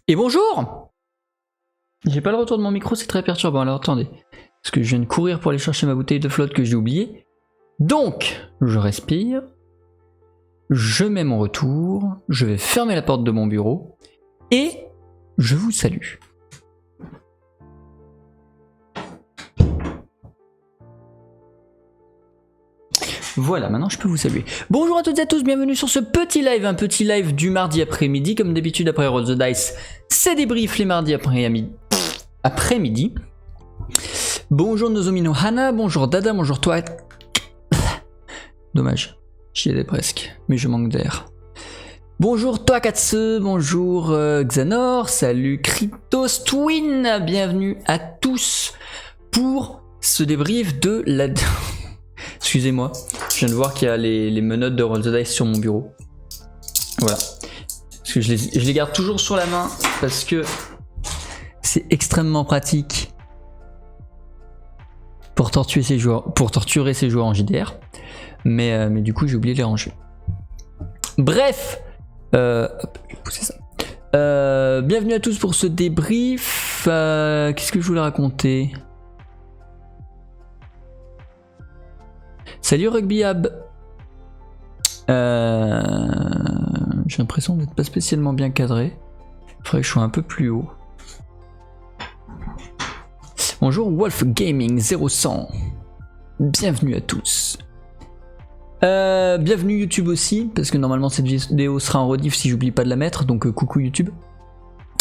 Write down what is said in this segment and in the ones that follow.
Et bonjour! J'ai pas le retour de mon micro, c'est très perturbant, alors attendez. Parce que je viens de courir pour aller chercher ma bouteille de flotte que j'ai oubliée. Donc, je respire. Je mets mon retour. Je vais fermer la porte de mon bureau. Et je vous salue. Voilà, maintenant je peux vous saluer. Bonjour à toutes et à tous, bienvenue sur ce petit live, un petit live du mardi après-midi. Comme d'habitude, après Roll the Dice, c'est débrief les mardis après-midi. Bonjour Nozomino Hana, bonjour Dada, bonjour toi. Dommage, j'y étais presque, mais je manque d'air. Bonjour Toakatsu, bonjour Xanor, salut Kryptos Twin, bienvenue à tous pour ce débrief de la... Excusez-moi, je viens de voir qu'il y a les menottes de Roll the Dice sur mon bureau. Voilà. Parce que je les garde toujours sur la main parce que c'est extrêmement pratique pour torturer ses joueurs en JDR. Mais du coup, j'ai oublié de les ranger. Bref, je vais pousser ça. Bienvenue à tous pour ce débrief. Qu'est-ce que je voulais raconter ? Salut Rugbyab. J'ai l'impression d'être pas spécialement bien cadré. Il faudrait que je sois un peu plus haut. Bonjour Wolf Gaming 0100. Bienvenue à tous. Bienvenue YouTube aussi, parce que normalement cette vidéo sera en rediff si j'oublie pas de la mettre, donc coucou YouTube.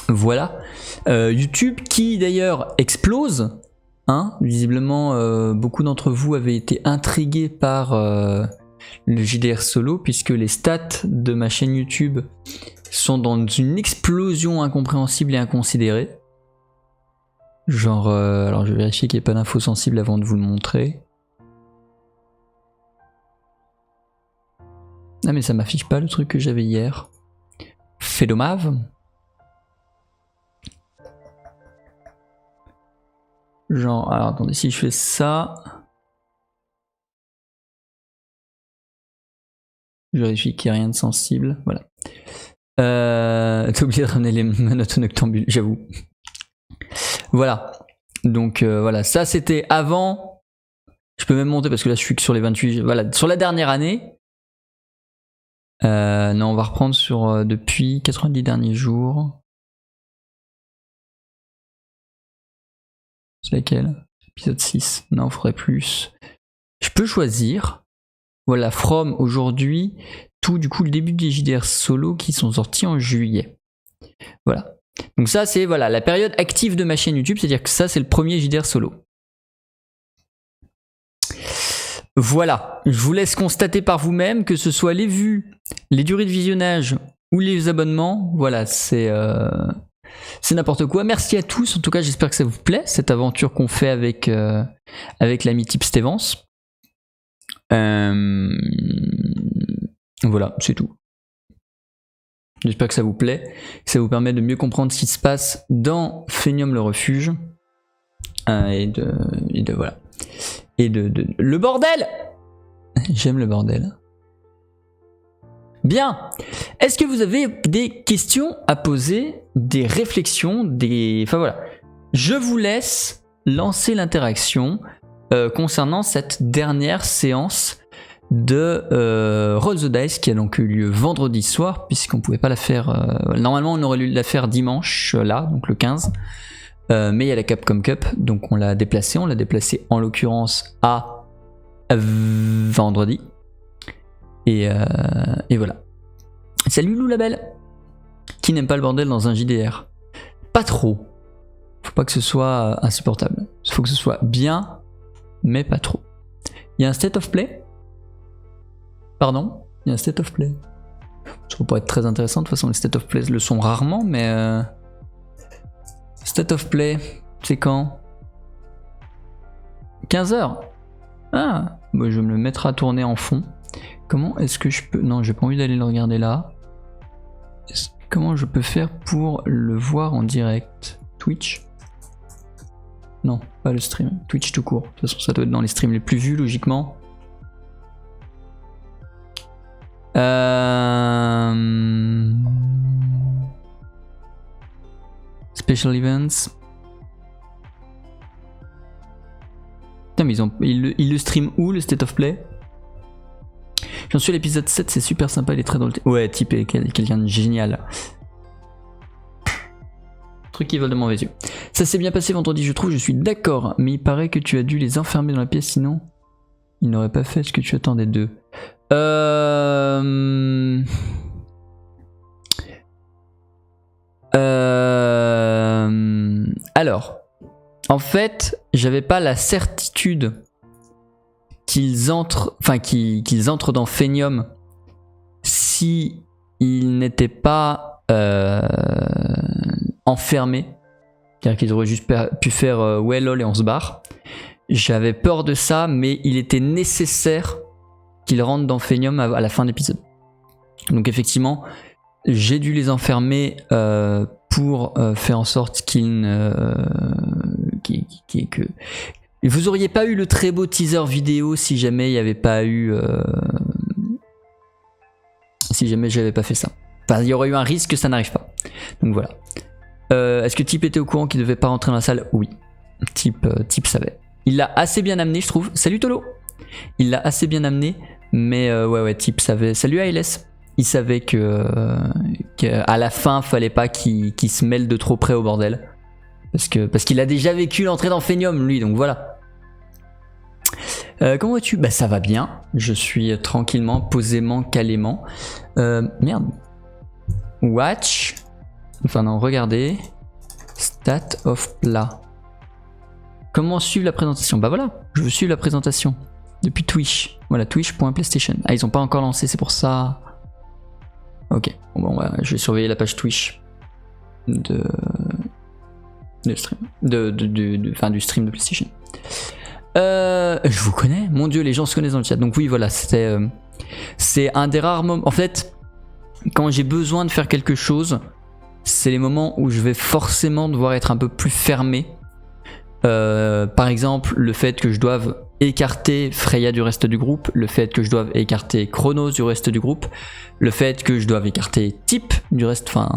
Voilà. YouTube qui d'ailleurs explose. Hein, visiblement, beaucoup d'entre vous avaient été intrigués par le JDR solo, puisque les stats de ma chaîne YouTube sont dans une explosion incompréhensible et inconsidérée. Genre, alors je vais vérifier qu'il n'y ait pas d'infos sensibles avant de vous le montrer. Ah mais ça m'affiche pas le truc que j'avais hier. Fedomave. Genre, alors attendez, si je fais ça... Je vérifie qu'il n'y a rien de sensible, voilà. T'as oublié de ramener les menottes noctambules, j'avoue. Voilà, donc voilà, ça c'était avant. Je peux même monter parce que là je suis que sur les 28, voilà, sur la dernière année. Non, on va reprendre sur depuis 90 derniers jours. C'est laquelle ? Épisode 6. Non, il faudrait plus. Je peux choisir. Voilà, from aujourd'hui, tout du coup le début des JDR solo qui sont sortis en juillet. Voilà. Donc ça c'est voilà la période active de ma chaîne YouTube, c'est-à-dire que ça c'est le premier JDR solo. Voilà, je vous laisse constater par vous-même que ce soit les vues, les durées de visionnage ou les abonnements, voilà, c'est n'importe quoi. Merci à tous, en tout cas j'espère que ça vous plaît, cette aventure qu'on fait avec l'ami Tip Stevens. Voilà, c'est tout. J'espère que ça vous plaît, que ça vous permet de mieux comprendre ce qui se passe dans Phenium le refuge. Et de voilà. Et de le bordel. J'aime le bordel. Bien. Est-ce que vous avez des questions à poser, des réflexions, enfin voilà. Je vous laisse lancer l'interaction concernant cette dernière séance de Roll the Dice qui a donc eu lieu vendredi soir, puisqu'on pouvait pas la faire. Normalement, on aurait dû la faire dimanche, là, donc le 15. Mais il y a la Capcom Cup, donc on l'a déplacée. On l'a déplacée en l'occurrence à vendredi. Et voilà. Salut Lou la Belle. Qui n'aime pas le bordel dans un JDR? Pas trop. Faut pas que ce soit insupportable. Il faut que ce soit bien, mais pas trop. Il y a un state of play. Pardon? Il y a un state of play. Ça peut pas être très intéressant. De toute façon, les state of play le sont rarement, mais... State of play, c'est quand? 15h. Ah, bon, je vais me le mettre à tourner en fond. Comment est-ce que je peux... Non, j'ai pas envie d'aller le regarder là. Comment je peux faire pour le voir en direct? Twitch? Non, pas le stream. Twitch tout court. De toute façon, ça doit être dans les streams les plus vus, logiquement. Special events. Putain, mais ils le stream où, le State of Play? J'en suis à l'épisode 7, c'est super sympa, il est très dans le... Ouais, Type est quelqu'un de génial. Truc qui vole de mauvais yeux. Ça s'est bien passé vendredi, je trouve, je suis d'accord. Mais il paraît que tu as dû les enfermer dans la pièce, sinon ils n'auraient pas fait ce que tu attendais d'eux. Alors, en fait, j'avais pas la certitude qu'ils entrent dans Phenium si ils n'étaient pas enfermés. C'est-à-dire qu'ils auraient juste pu faire ouais lol et on se barre. J'avais peur de ça, mais il était nécessaire qu'ils rentrent dans Phenium à la fin de l'épisode. Donc effectivement, j'ai dû les enfermer pour faire en sorte qu'ils que vous auriez pas eu le très beau teaser vidéo si jamais il n'y avait pas eu si jamais j'avais pas fait ça. Enfin, il y aurait eu un risque que ça n'arrive pas. Donc voilà. Est-ce que Type était au courant qu'il devait pas rentrer dans la salle? Oui. Type savait. Il l'a assez bien amené, je trouve. Salut Tolo. Il l'a assez bien amené, mais ouais, Type savait. Salut ALS. Il savait qu'à la fin, fallait pas qu'il se mêle de trop près au bordel. Parce qu'il a déjà vécu l'entrée dans Phenium, lui, donc voilà. Comment vas-tu? Bah ça va bien. Je suis tranquillement, posément, calément. Merde. Watch. Enfin non, regardez. Stat of plat. Comment suivre la présentation? Bah voilà, je veux suivre la présentation. Depuis Twitch. Voilà, twitch.playstation. Ah, ils ont pas encore lancé, c'est pour ça. Ok, bon, je vais surveiller la page Twitch de stream. Du stream de PlayStation. Je vous connais, mon dieu, les gens se connaissent dans le chat. Donc oui, voilà, c'est un des rares moments. En fait, quand j'ai besoin de faire quelque chose, c'est les moments où je vais forcément devoir être un peu plus fermé. Par exemple, le fait que je doive écarter Freya du reste du groupe, le fait que je doive écarter Chronos du reste du groupe, le fait que je doive écarter Type du reste, enfin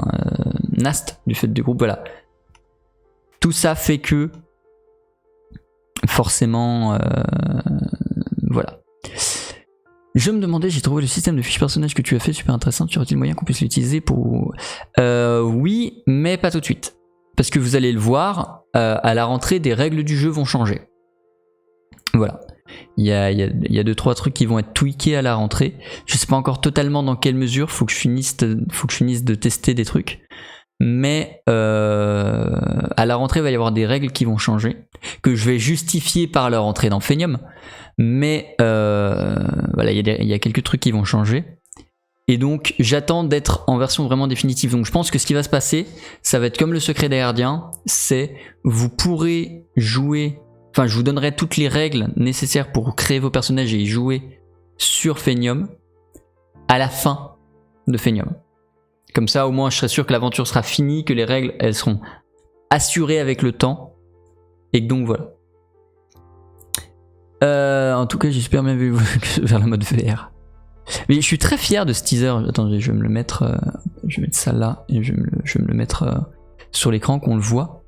Nast du fait du groupe, voilà. Tout ça fait que forcément, voilà. Je me demandais, j'ai trouvé le système de fiches personnages que tu as fait super intéressant. Tu aurais-il moyen qu'on puisse l'utiliser pour... Oui, mais pas tout de suite. Parce que vous allez le voir, à la rentrée, des règles du jeu vont changer. Voilà. Il y a 2-3 trucs qui vont être tweakés à la rentrée. Je sais pas encore totalement dans quelle mesure. Faut que je finisse de tester des trucs. Mais à la rentrée, il va y avoir des règles qui vont changer, que je vais justifier par leur entrée dans Phenium. Mais voilà, il y a quelques trucs qui vont changer. Et donc j'attends d'être en version vraiment définitive. Donc je pense que ce qui va se passer, ça va être comme le secret des gardiens, c'est vous pourrez jouer, enfin je vous donnerai toutes les règles nécessaires pour créer vos personnages et y jouer sur Phenium à la fin de Phenium. Comme ça au moins je serai sûr que l'aventure sera finie, que les règles elles seront assurées avec le temps. Et que donc voilà. En tout cas j'ai super bien vu vers le mode VR. Mais je suis très fier de ce teaser. Attendez, je vais me le mettre, je vais mettre ça là et je vais me le mettre sur l'écran qu'on le voit.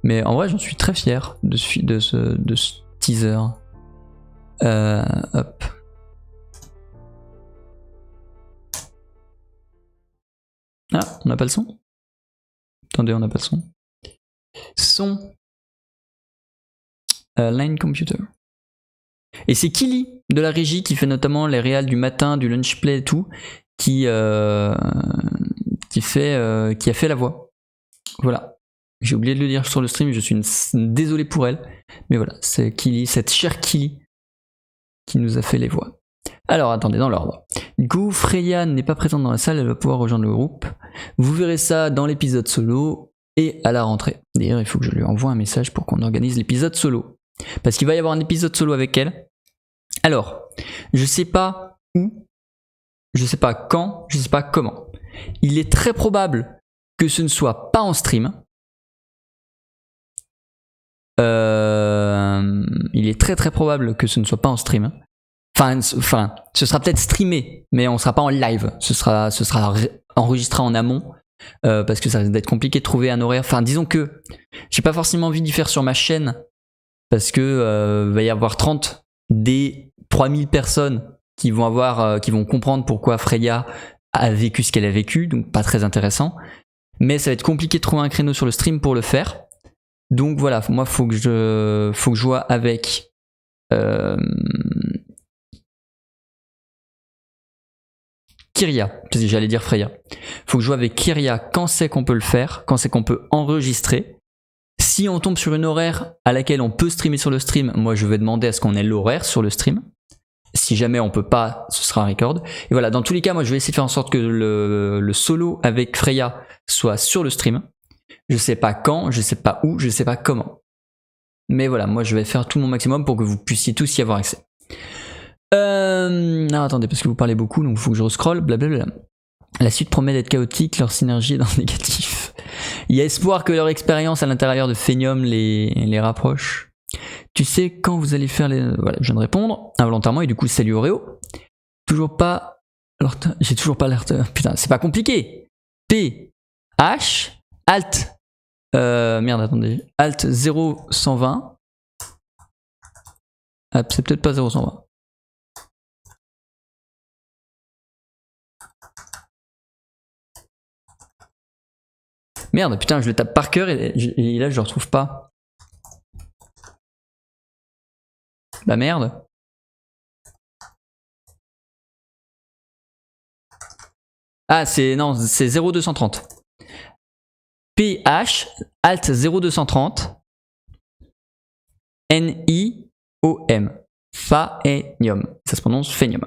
Mais en vrai, j'en suis très fier de ce teaser. Hop. Ah, on n'a pas le son? Attendez, on n'a pas le son. Son. Line computer. Et c'est Kili de la régie qui fait notamment les réals du matin, du lunch play et tout, qui a fait la voix. Voilà. J'ai oublié de le dire sur le stream, je suis désolé pour elle. Mais voilà, c'est Kili, cette chère Kili, qui nous a fait les voix. Alors attendez, dans l'ordre. Du coup, Freya n'est pas présente dans la salle, elle va pouvoir rejoindre le groupe. Vous verrez ça dans l'épisode solo et à la rentrée. D'ailleurs, il faut que je lui envoie un message pour qu'on organise l'épisode solo. Parce qu'il va y avoir un épisode solo avec elle. Alors, je sais pas où, je sais pas quand, je sais pas comment. Il est très probable que ce ne soit pas en stream. Il est très probable que ce ne soit pas en stream. Enfin, ce sera peut-être streamé, mais on sera pas en live. Ce sera enregistré en amont. parce que ça risque d'être compliqué de trouver un horaire. Enfin, disons que j'ai pas forcément envie d'y faire sur ma chaîne parce que va y avoir 30 des 3000 personnes qui vont comprendre pourquoi Freya a vécu ce qu'elle a vécu, donc pas très intéressant. Mais ça va être compliqué de trouver un créneau sur le stream pour le faire. Donc voilà, moi faut que je vois avec Kyria, parce que j'allais dire Freya. Faut que je joue avec Kyria quand c'est qu'on peut le faire, quand c'est qu'on peut enregistrer. Si on tombe sur une horaire à laquelle on peut streamer sur le stream, moi je vais demander à ce qu'on ait l'horaire sur le stream. Si jamais on peut pas, ce sera un record. Et voilà, dans tous les cas, moi je vais essayer de faire en sorte que le solo avec Freya soit sur le stream. Je sais pas quand, je sais pas où, je sais pas comment. Mais voilà, moi je vais faire tout mon maximum pour que vous puissiez tous y avoir accès. Non, attendez, parce que vous parlez beaucoup, donc il faut que je rescrolle, blablabla. La suite promet d'être chaotique, leur synergie est dans le négatif. Il y a espoir que leur expérience à l'intérieur de Phenium les rapproche. Tu sais quand vous allez faire les... Voilà, je viens de répondre involontairement, et du coup, salut Oreo. Toujours pas... Alors, j'ai toujours pas l'air... Putain, c'est pas compliqué. P, H, Alt... merde, attendez. Alt 0120. Ah, c'est peut-être pas 0120. Merde, putain, je le tape par cœur et là je le retrouve pas. Bah merde. Ah, c'est 0230. PH Alt 0230 NIOM. Phenium. Ça se prononce Phenium.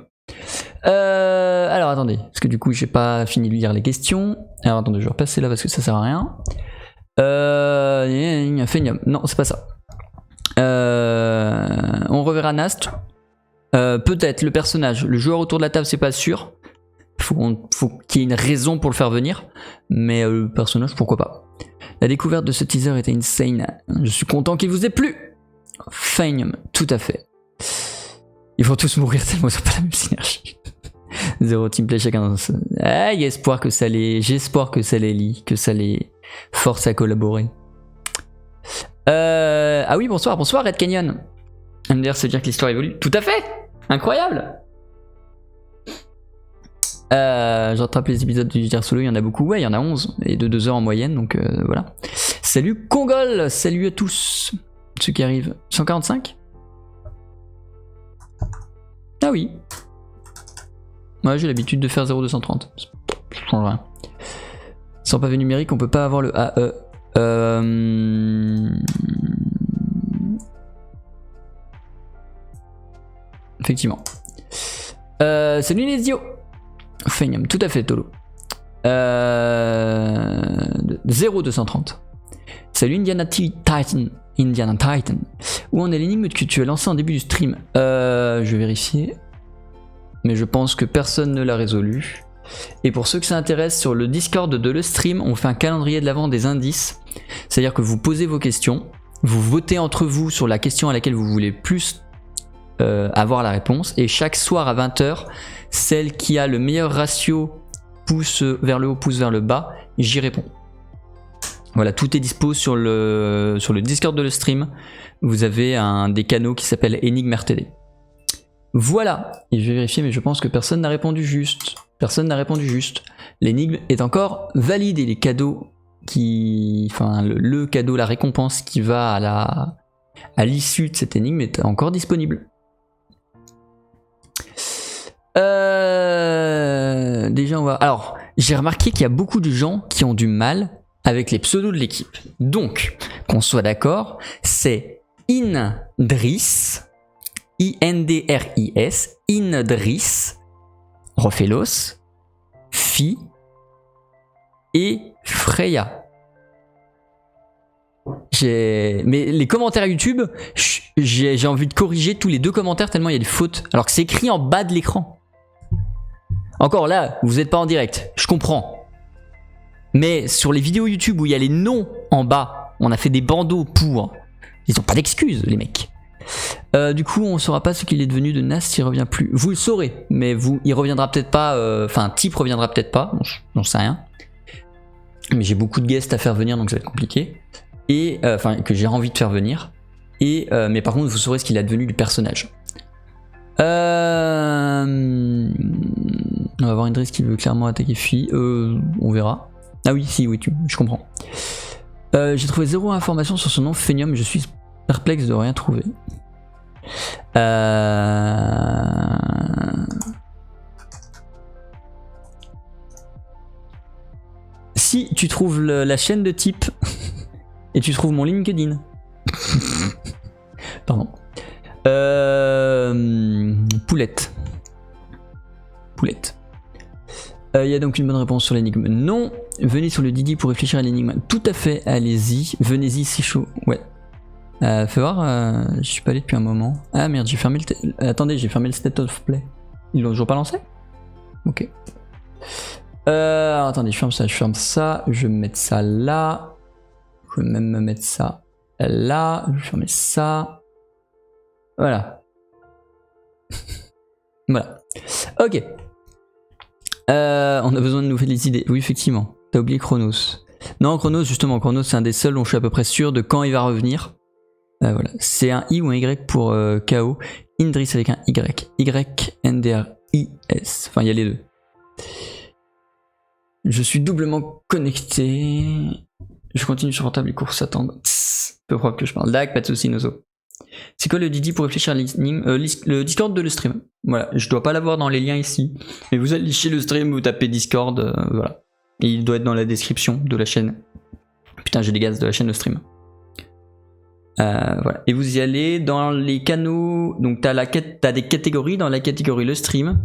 Alors attendez, parce que du coup j'ai pas fini de lire les questions. Alors attendez, je vais repasser là parce que ça sert à rien. Phenium, non c'est pas ça. On reverra Nast. Peut-être le personnage, le joueur autour de la table c'est pas sûr. Faut qu'il y ait une raison pour le faire venir. Mais le personnage pourquoi pas. La découverte de ce teaser était insane. Je suis content qu'il vous ait plu. Phenium, tout à fait. Ils vont tous mourir tellement ils ont pas la même synergie. Zéro teamplay chacun dans ce... Ah, il y a espoir que ça les... J'espère que ça les lie, que ça les force à collaborer. Ah oui, bonsoir Red Canyon. MDR, ça veut dire que l'histoire évolue. Tout à fait. Incroyable. Je rattrape les épisodes du JDR Solo, il y en a beaucoup. Ouais, il y en a 11, et de 2 heures en moyenne, donc voilà. Salut Congol, salut à tous ceux qui arrivent. 145. Ah oui. Ouais, j'ai l'habitude de faire 0,230. Ça change rien. Sans pavé numérique, on peut pas avoir le AE. Effectivement. Salut Nezio. Phenium, tout à fait Tolo. 0,230. Salut Indiana Titan. Où en est l'énigme que tu as lancée en début du stream? Je vais vérifier. Mais je pense que personne ne l'a résolu. Et pour ceux que ça intéresse, sur le Discord de le stream, on fait un calendrier de l'avant des indices. C'est-à-dire que vous posez vos questions, vous votez entre vous sur la question à laquelle vous voulez plus avoir la réponse. Et chaque soir à 20 h, celle qui a le meilleur ratio pouce vers le haut, pouce vers le bas, j'y réponds. Voilà, tout est dispo sur le Discord de le stream. Vous avez un des canaux qui s'appelle Énigme RTD. Voilà, et je vais vérifier, mais je pense que personne n'a répondu juste. Personne n'a répondu juste. L'énigme est encore valide et les cadeaux qui... Enfin, le cadeau, la récompense qui va à l'issue de cette énigme est encore disponible. Déjà, on va... Alors, j'ai remarqué qu'il y a beaucoup de gens qui ont du mal avec les pseudos de l'équipe. Donc, qu'on soit d'accord, c'est Indris, I-N-D-R-I-S, Indris, Rofelos, Phi et Freya. Mais les commentaires YouTube, j'ai envie de corriger tous les 2 commentaires tellement il y a des fautes, alors que c'est écrit en bas de l'écran. Encore là, vous n'êtes pas en direct, je comprends. Mais sur les vidéos YouTube où il y a les noms en bas, on a fait des bandeaux pour... Ils n'ont pas d'excuses, les mecs. Du coup, on ne saura pas ce qu'il est devenu de Nast s'il revient plus. Vous le saurez, mais il reviendra peut-être pas... Enfin, Type reviendra peut-être pas, j'en sais rien. Mais j'ai beaucoup de guests à faire venir, donc ça va être compliqué. Et enfin, que j'ai envie de faire venir. Et mais par contre, vous saurez ce qu'il est devenu du personnage. On va voir Idriss qui veut clairement attaquer Fi. On verra. Ah oui, si, oui, je comprends. J'ai trouvé 0 information sur son nom, Phenium. Je suis perplexe de rien trouver. Si tu trouves la chaîne de type et tu trouves mon LinkedIn. Pardon. Poulette. Poulette. Il y a donc une bonne réponse sur l'énigme. Non. Venez sur le Didi pour réfléchir à l'énigme. Tout à fait, allez-y. Venez-y, c'est chaud. Ouais. Fais voir, je suis pas allé depuis un moment. Ah merde, j'ai fermé le... Attendez, j'ai fermé le State of Play. Ils l'ont toujours pas lancé? Ok. Attendez, je ferme ça. Je vais me mettre ça là. Je vais même me mettre ça là. Je vais fermer ça. Voilà. Voilà. Ok. On a besoin de nouvelles idées. Oui, effectivement. T'as oublié Chronos. Non, Chronos, justement. Chronos, c'est un des seuls dont je suis à peu près sûr de quand il va revenir. Voilà. C'est un I ou un Y pour KO. Indris avec un Y. Y-N-D-R-I-S. Enfin, il y a les deux. Je suis doublement connecté. Je continue sur portable, les courses attendent. Peu probable que je parle. Dag, pas de soucis, Nozo. C'est quoi le Didi pour réfléchir à l'énigme? Le Discord de le stream. Voilà, je dois pas l'avoir dans les liens ici. Mais vous allez chez le stream, vous tapez Discord, voilà. Et il doit être dans la description de la chaîne. Putain, j'ai des gaz de la chaîne de stream. Voilà. Et vous y allez dans les canaux. Donc t'as des catégories. Dans la catégorie le stream,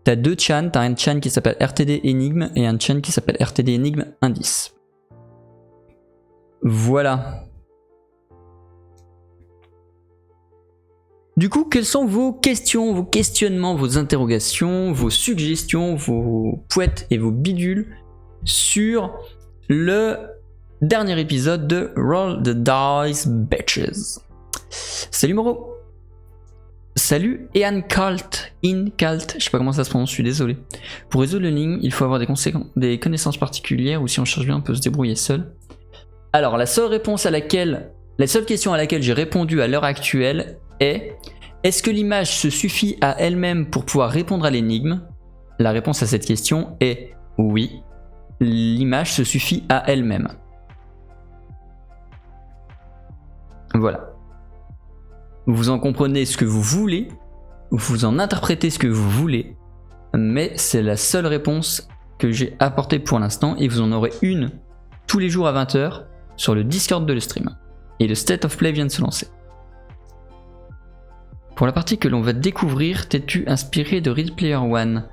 t'as 2 chans. T'as un chan qui s'appelle RTD Énigme et un chan qui s'appelle RTD Énigme Indice. Voilà. Du coup, quelles sont vos questions, vos questionnements, vos interrogations, vos suggestions, vos pouettes et vos bidules sur le dernier épisode de Roll the Dice Bitches? Salut Moro. Salut Ian Calt, je sais pas comment ça se prononce, je suis désolé. Pour résoudre l'énigme, il faut avoir des connaissances particulières ou si on cherche bien, on peut se débrouiller seul. Alors, la seule question à laquelle j'ai répondu à l'heure actuelle est: est-ce que l'image se suffit à elle-même pour pouvoir répondre à l'énigme? La réponse à cette question est oui. L'image se suffit à elle-même. Voilà. Vous en comprenez ce que vous voulez, vous en interprétez ce que vous voulez, mais c'est la seule réponse que j'ai apportée pour l'instant et vous en aurez une tous les jours à 20 h sur le Discord de le stream. Et le State of Play vient de se lancer. Pour la partie que l'on va découvrir, t'es-tu inspiré de Ready Player One?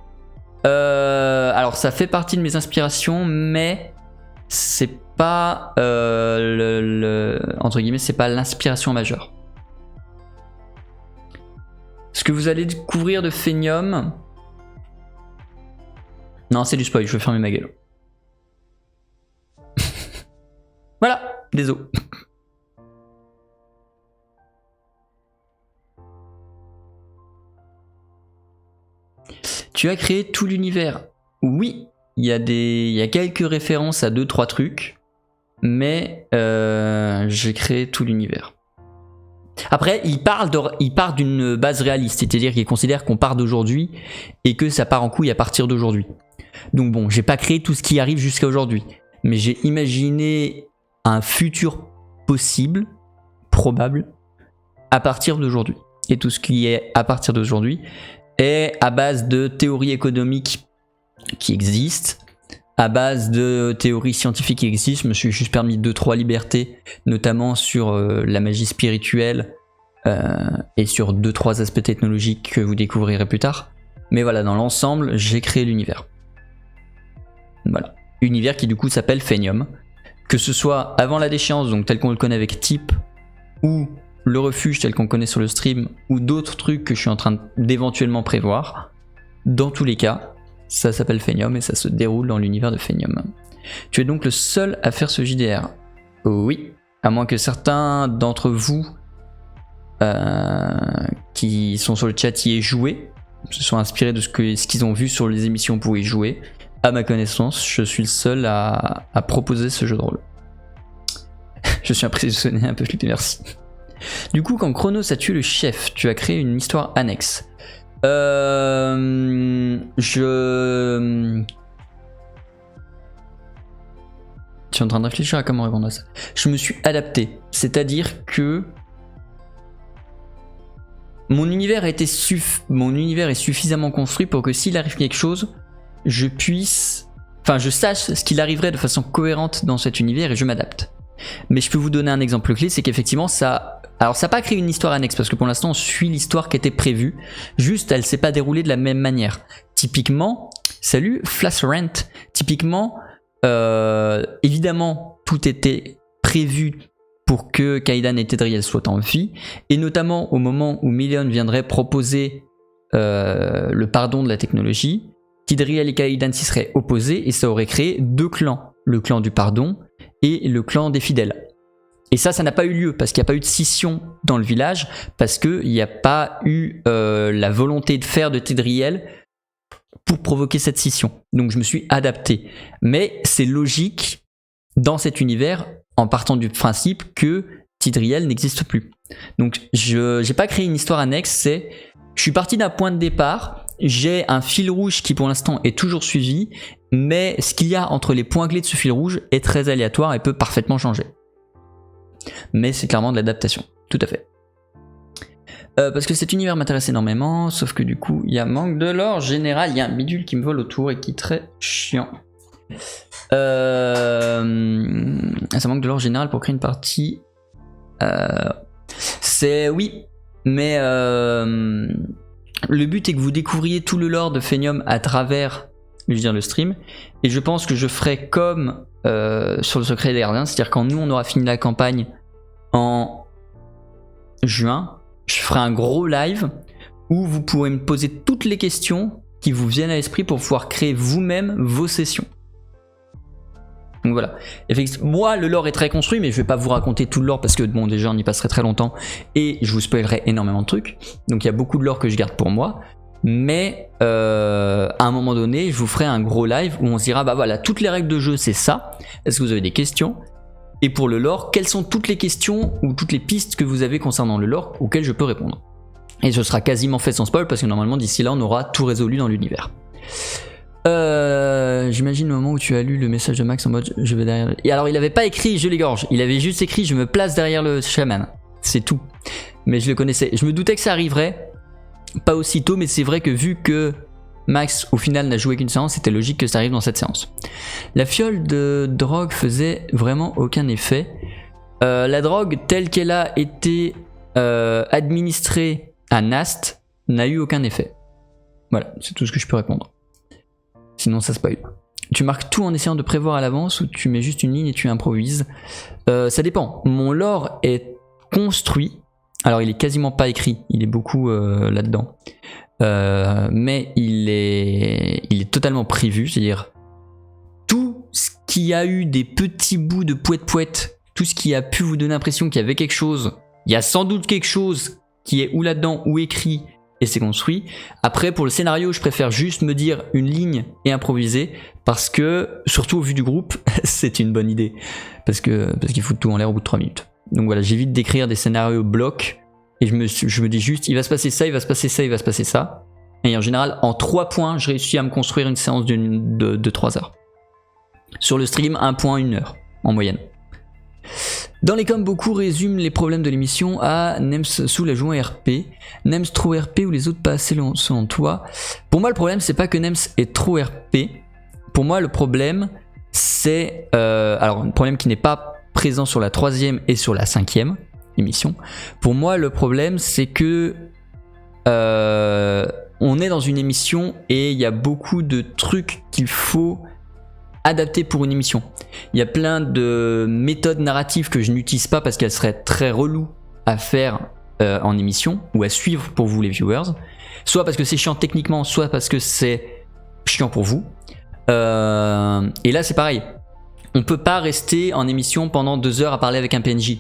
Alors ça fait partie de mes inspirations, mais c'est pas entre guillemets, c'est pas l'inspiration majeure. Ce que vous allez découvrir de Phenium... Non, c'est du spoil, je vais fermer ma gueule. Voilà, désolé. Tu as créé tout l'univers. Oui, il y a quelques références à 2-3 trucs, mais j'ai créé tout l'univers. Après, il part d'une base réaliste, c'est-à-dire qu'il considère qu'on part d'aujourd'hui et que ça part en couille à partir d'aujourd'hui. Donc bon, j'ai pas créé tout ce qui arrive jusqu'à aujourd'hui, mais j'ai imaginé un futur possible, probable, à partir d'aujourd'hui. Et tout ce qui est à partir d'aujourd'hui est à base de théories économiques qui existent, à base de théories scientifiques qui existent. Je me suis juste permis 2-3 libertés, notamment sur la magie spirituelle et sur 2-3 aspects technologiques que vous découvrirez plus tard. Mais voilà, dans l'ensemble, j'ai créé l'univers. Voilà. Univers qui du coup s'appelle Phenium. Que ce soit avant la déchéance, donc tel qu'on le connaît avec Type, ou le refuge tel qu'on connaît sur le stream, ou d'autres trucs que je suis en train d'éventuellement prévoir, dans tous les cas, ça s'appelle Phenium et ça se déroule dans l'univers de Phenium. Tu es donc le seul à faire ce JDR? Oui, à moins que certains d'entre vous qui sont sur le chat y aient joué, se sont inspirés de ce qu'ils ont vu sur les émissions pour y jouer. À ma connaissance, je suis le seul à proposer ce jeu de rôle. Je suis impressionné un peu plus, merci. Du coup, quand Chronos a tué le chef, tu as créé une histoire annexe. Je suis en train de réfléchir à comment répondre à ça. Je me suis adapté, c'est-à-dire que mon univers est suffisamment construit pour que s'il arrive quelque chose, je sache ce qu'il arriverait de façon cohérente dans cet univers et je m'adapte. Mais je peux vous donner un exemple clé, c'est qu'effectivement ça n'a pas créé une histoire annexe parce que pour l'instant on suit l'histoire qui était prévue, juste elle s'est pas déroulée de la même manière. Typiquement, salut Flash Rent, typiquement évidemment tout était prévu pour que Kaidan et Tedriel soient en vie, et notamment au moment où Million viendrait proposer le pardon de la technologie, Tedriel et Kaidan s'y seraient opposés et ça aurait créé deux clans, le clan du pardon et le clan des fidèles. Et ça n'a pas eu lieu parce qu'il n'y a pas eu de scission dans le village, parce qu'il n'y a pas eu la volonté de faire de Tedriel pour provoquer cette scission. Donc je me suis adapté. Mais c'est logique dans cet univers en partant du principe que Tedriel n'existe plus. Donc je n'ai pas créé une histoire annexe, je suis parti d'un point de départ, j'ai un fil rouge qui pour l'instant est toujours suivi, mais ce qu'il y a entre les points clés de ce fil rouge est très aléatoire et peut parfaitement changer. Mais c'est clairement de l'adaptation, tout à fait. Parce que cet univers m'intéresse énormément, sauf que du coup il y a manque de lore général, il y a un bidule qui me vole autour et qui est très chiant. Ça manque de lore général pour créer une partie. Oui, mais le but est que vous découvriez tout le lore de Phenium à travers, le stream, et je pense que je ferai comme sur le secret des gardiens, c'est-à-dire quand nous on aura fini la campagne en juin, je ferai un gros live où vous pourrez me poser toutes les questions qui vous viennent à l'esprit pour pouvoir créer vous-même vos sessions. Donc voilà. Moi, le lore est très construit, mais je vais pas vous raconter tout le lore parce que bon, déjà on y passerait très longtemps et je vous spoilerai énormément de trucs. Donc il y a beaucoup de lore que je garde pour moi. Mais à un moment donné, je vous ferai un gros live où on se dira bah voilà, toutes les règles de jeu c'est ça. Est-ce que vous avez des questions? Et pour le lore, quelles sont toutes les questions ou toutes les pistes que vous avez concernant le lore auxquelles je peux répondre? Et ce sera quasiment fait sans spoil parce que normalement d'ici là on aura tout résolu dans l'univers. J'imagine le moment où tu as lu le message de Max en mode je vais derrière. Et alors il avait pas écrit je l'égorge, il avait juste écrit je me place derrière le chaman. C'est tout. Mais je le connaissais. Je me doutais que ça arriverait. Pas aussitôt, mais c'est vrai que vu que Max au final n'a joué qu'une séance, c'était logique que ça arrive dans cette séance. La fiole de drogue faisait vraiment aucun effet. La drogue telle qu'elle a été administrée à Nast n'a eu aucun effet. Voilà, c'est tout ce que je peux répondre. Sinon ça spoil. Tu marques tout en essayant de prévoir à l'avance ou tu mets juste une ligne et tu improvises? Ça dépend. Mon lore est construit. Alors il est quasiment pas écrit, il est beaucoup là-dedans. Mais il est totalement prévu, c'est-à-dire tout ce qui a eu des petits bouts de poète-poète, tout ce qui a pu vous donner l'impression qu'il y avait quelque chose, il y a sans doute quelque chose qui est ou là-dedans ou écrit et c'est construit. Après pour le scénario, je préfère juste me dire une ligne et improviser parce que, surtout au vu du groupe, c'est une bonne idée. Parce qu'il fout tout en l'air au bout de 3 minutes. Donc voilà, j'évite d'écrire des scénarios blocs et je me dis juste il va se passer ça, il va se passer ça, il va se passer ça. Et en général, en 3 points, je réussis à me construire une séance de 3 heures. Sur le stream, 1 point, 1 heure en moyenne. Dans les coms, beaucoup résument les problèmes de l'émission à Nems sous la joue RP. Nems trop RP ou les autres pas assez selon toi? Pour moi, le problème, c'est pas que Nems est trop RP. Pour moi, le problème, c'est... alors, un problème qui n'est pas présent sur la 3e et sur la 5e émission. Pour moi, le problème, c'est que... on est dans une émission et il y a beaucoup de trucs qu'il faut adapter pour une émission. Il y a plein de méthodes narratives que je n'utilise pas parce qu'elles seraient très reloues à faire en émission ou à suivre pour vous les viewers. Soit parce que c'est chiant techniquement, soit parce que c'est chiant pour vous. Et là c'est pareil. On peut pas rester en émission pendant 2 heures à parler avec un PNJ.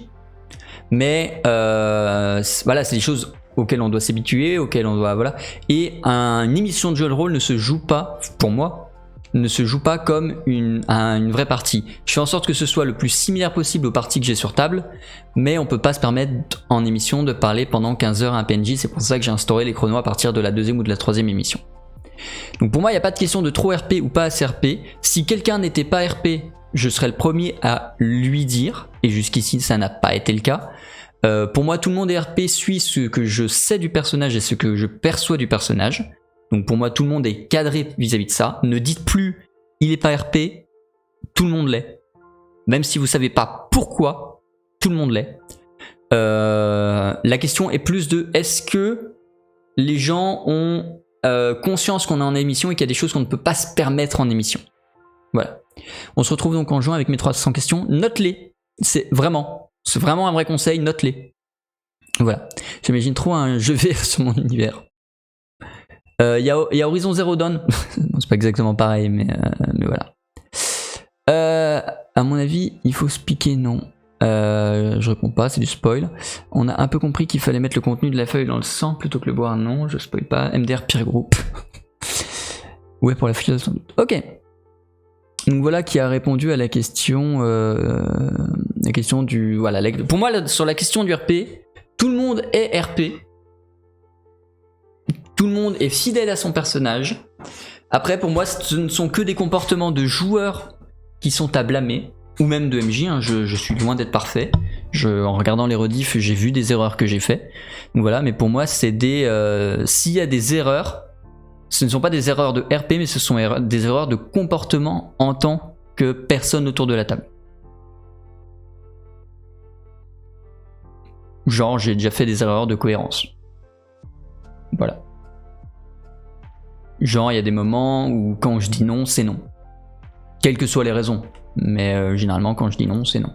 Mais voilà, c'est des choses auxquelles on doit s'habituer, auxquelles on doit... Voilà. Et une émission de jeu de rôle ne se joue pas, pour moi, ne se joue pas comme une vraie partie. Je fais en sorte que ce soit le plus similaire possible aux parties que j'ai sur table, mais on peut pas se permettre en émission de parler pendant 15 heures à un PNJ, c'est pour ça que j'ai instauré les chronos à partir de la 2e ou de la 3e émission. Donc pour moi, il n'y a pas de question de trop RP ou pas assez RP. Si quelqu'un n'était pas RP, je serais le premier à lui dire, et jusqu'ici ça n'a pas été le cas. Pour moi, tout le monde est RP suit ce que je sais du personnage et ce que je perçois du personnage. Donc pour moi, tout le monde est cadré vis-à-vis de ça. Ne dites plus il est pas RP, tout le monde l'est. Même si vous savez pas pourquoi, tout le monde l'est. La question est plus de est-ce que les gens ont conscience qu'on est en émission et qu'il y a des choses qu'on ne peut pas se permettre en émission. Voilà. On se retrouve donc en juin avec mes 300 questions. Note-les. C'est vraiment un vrai conseil, note-les. Voilà. J'imagine trop un jeu vert sur mon univers. Il y a Horizon Zero Dawn. Bon, c'est pas exactement pareil, mais voilà. À mon avis, il faut se piquer, non. Je réponds pas, c'est du spoil. On a un peu compris qu'il fallait mettre le contenu de la feuille dans le sang plutôt que le boire, non, je spoil pas. MDR pire groupe. Ouais, pour la feuille sans doute. Ok. Donc voilà qui a répondu à la question du... Voilà, pour moi, sur la question du RP, tout le monde est RP. Tout le monde est fidèle à son personnage. Après, pour moi, ce ne sont que des comportements de joueurs qui sont à blâmer. Ou même de MJ, hein, je suis loin d'être parfait. En regardant les rediffs, j'ai vu des erreurs que j'ai fait. Donc voilà, mais pour moi, c'est s'il y a des erreurs, ce ne sont pas des erreurs de RP, mais ce sont des erreurs de comportement en tant que personne autour de la table. Genre, j'ai déjà fait des erreurs de cohérence. Voilà. Genre, il y a des moments où quand je dis non, c'est non. Quelles que soient les raisons. Mais généralement, quand je dis non, c'est non.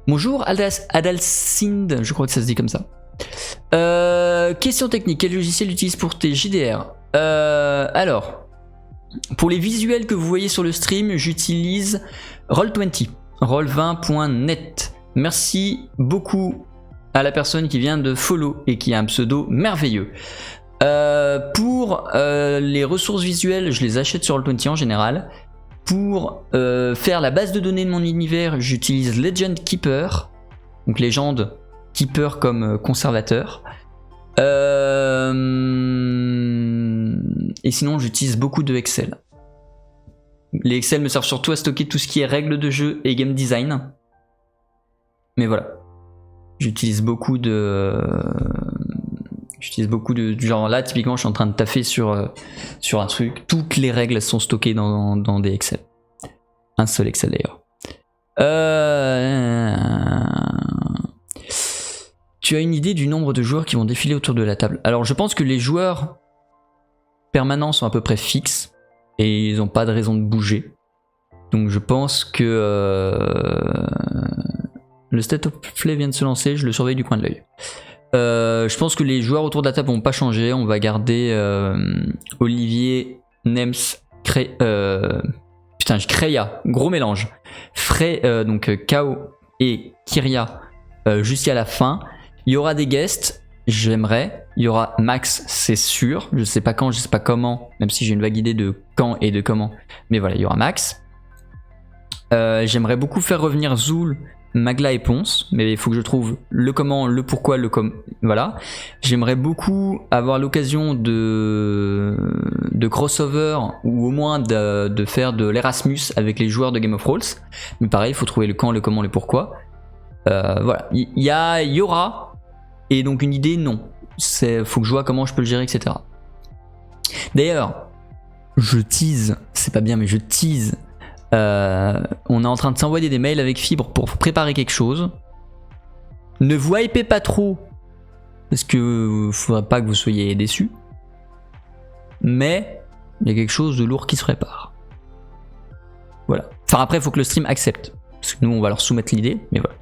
Bonjour Adalcind, je crois que ça se dit comme ça. Question technique, quel logiciel utilise pour tes JDR? Alors, pour les visuels que vous voyez sur le stream, j'utilise Roll20, roll20.net. Merci beaucoup à la personne qui vient de follow et qui a un pseudo merveilleux. Pour les ressources visuelles, je les achète sur Roll20 en général. Pour faire la base de données de mon univers, j'utilise Legend Keeper, donc légende Keeper comme conservateur. Et sinon, j'utilise beaucoup de Excel. Les Excel me servent surtout à stocker tout ce qui est règles de jeu et game design. Mais voilà, j'utilise beaucoup de genre là typiquement je suis en train de taffer sur un truc, toutes les règles sont stockées dans des Excel. Un seul Excel d'ailleurs. Tu as une idée du nombre de joueurs qui vont défiler autour de la table? Alors je pense que les joueurs permanents sont à peu près fixes et ils n'ont pas de raison de bouger. Donc je pense que le State of Play vient de se lancer, je le surveille du coin de l'œil. Je pense que les joueurs autour de la table vont pas changer. On va garder Olivier, Nems, Kreia, gros mélange. Donc Kao et Kyria jusqu'à la fin. Il y aura des guests, j'aimerais. Il y aura Max, c'est sûr. Je sais pas quand, je sais pas comment, même si j'ai une vague idée de quand et de comment. Mais voilà, il y aura Max. J'aimerais beaucoup faire revenir Zoul, Magla et Ponce, mais il faut que je trouve le comment, le pourquoi, le comment. Voilà. J'aimerais beaucoup avoir l'occasion de crossover ou au moins de faire de l'Erasmus avec les joueurs de Game of Thrones. Mais pareil, il faut trouver le quand, le comment, le pourquoi. Voilà. Il y aura, et donc une idée, non. Faut que je vois comment je peux le gérer, etc. D'ailleurs, je tease, c'est pas bien, mais je tease. On est en train de s'envoyer des mails avec Fibre pour préparer quelque chose. Ne vous hypez pas trop, parce que faudrait pas que vous soyez déçus. Mais il y a quelque chose de lourd qui se prépare. Voilà. Enfin après, il faut que le stream accepte, parce que nous on va leur soumettre l'idée, mais voilà.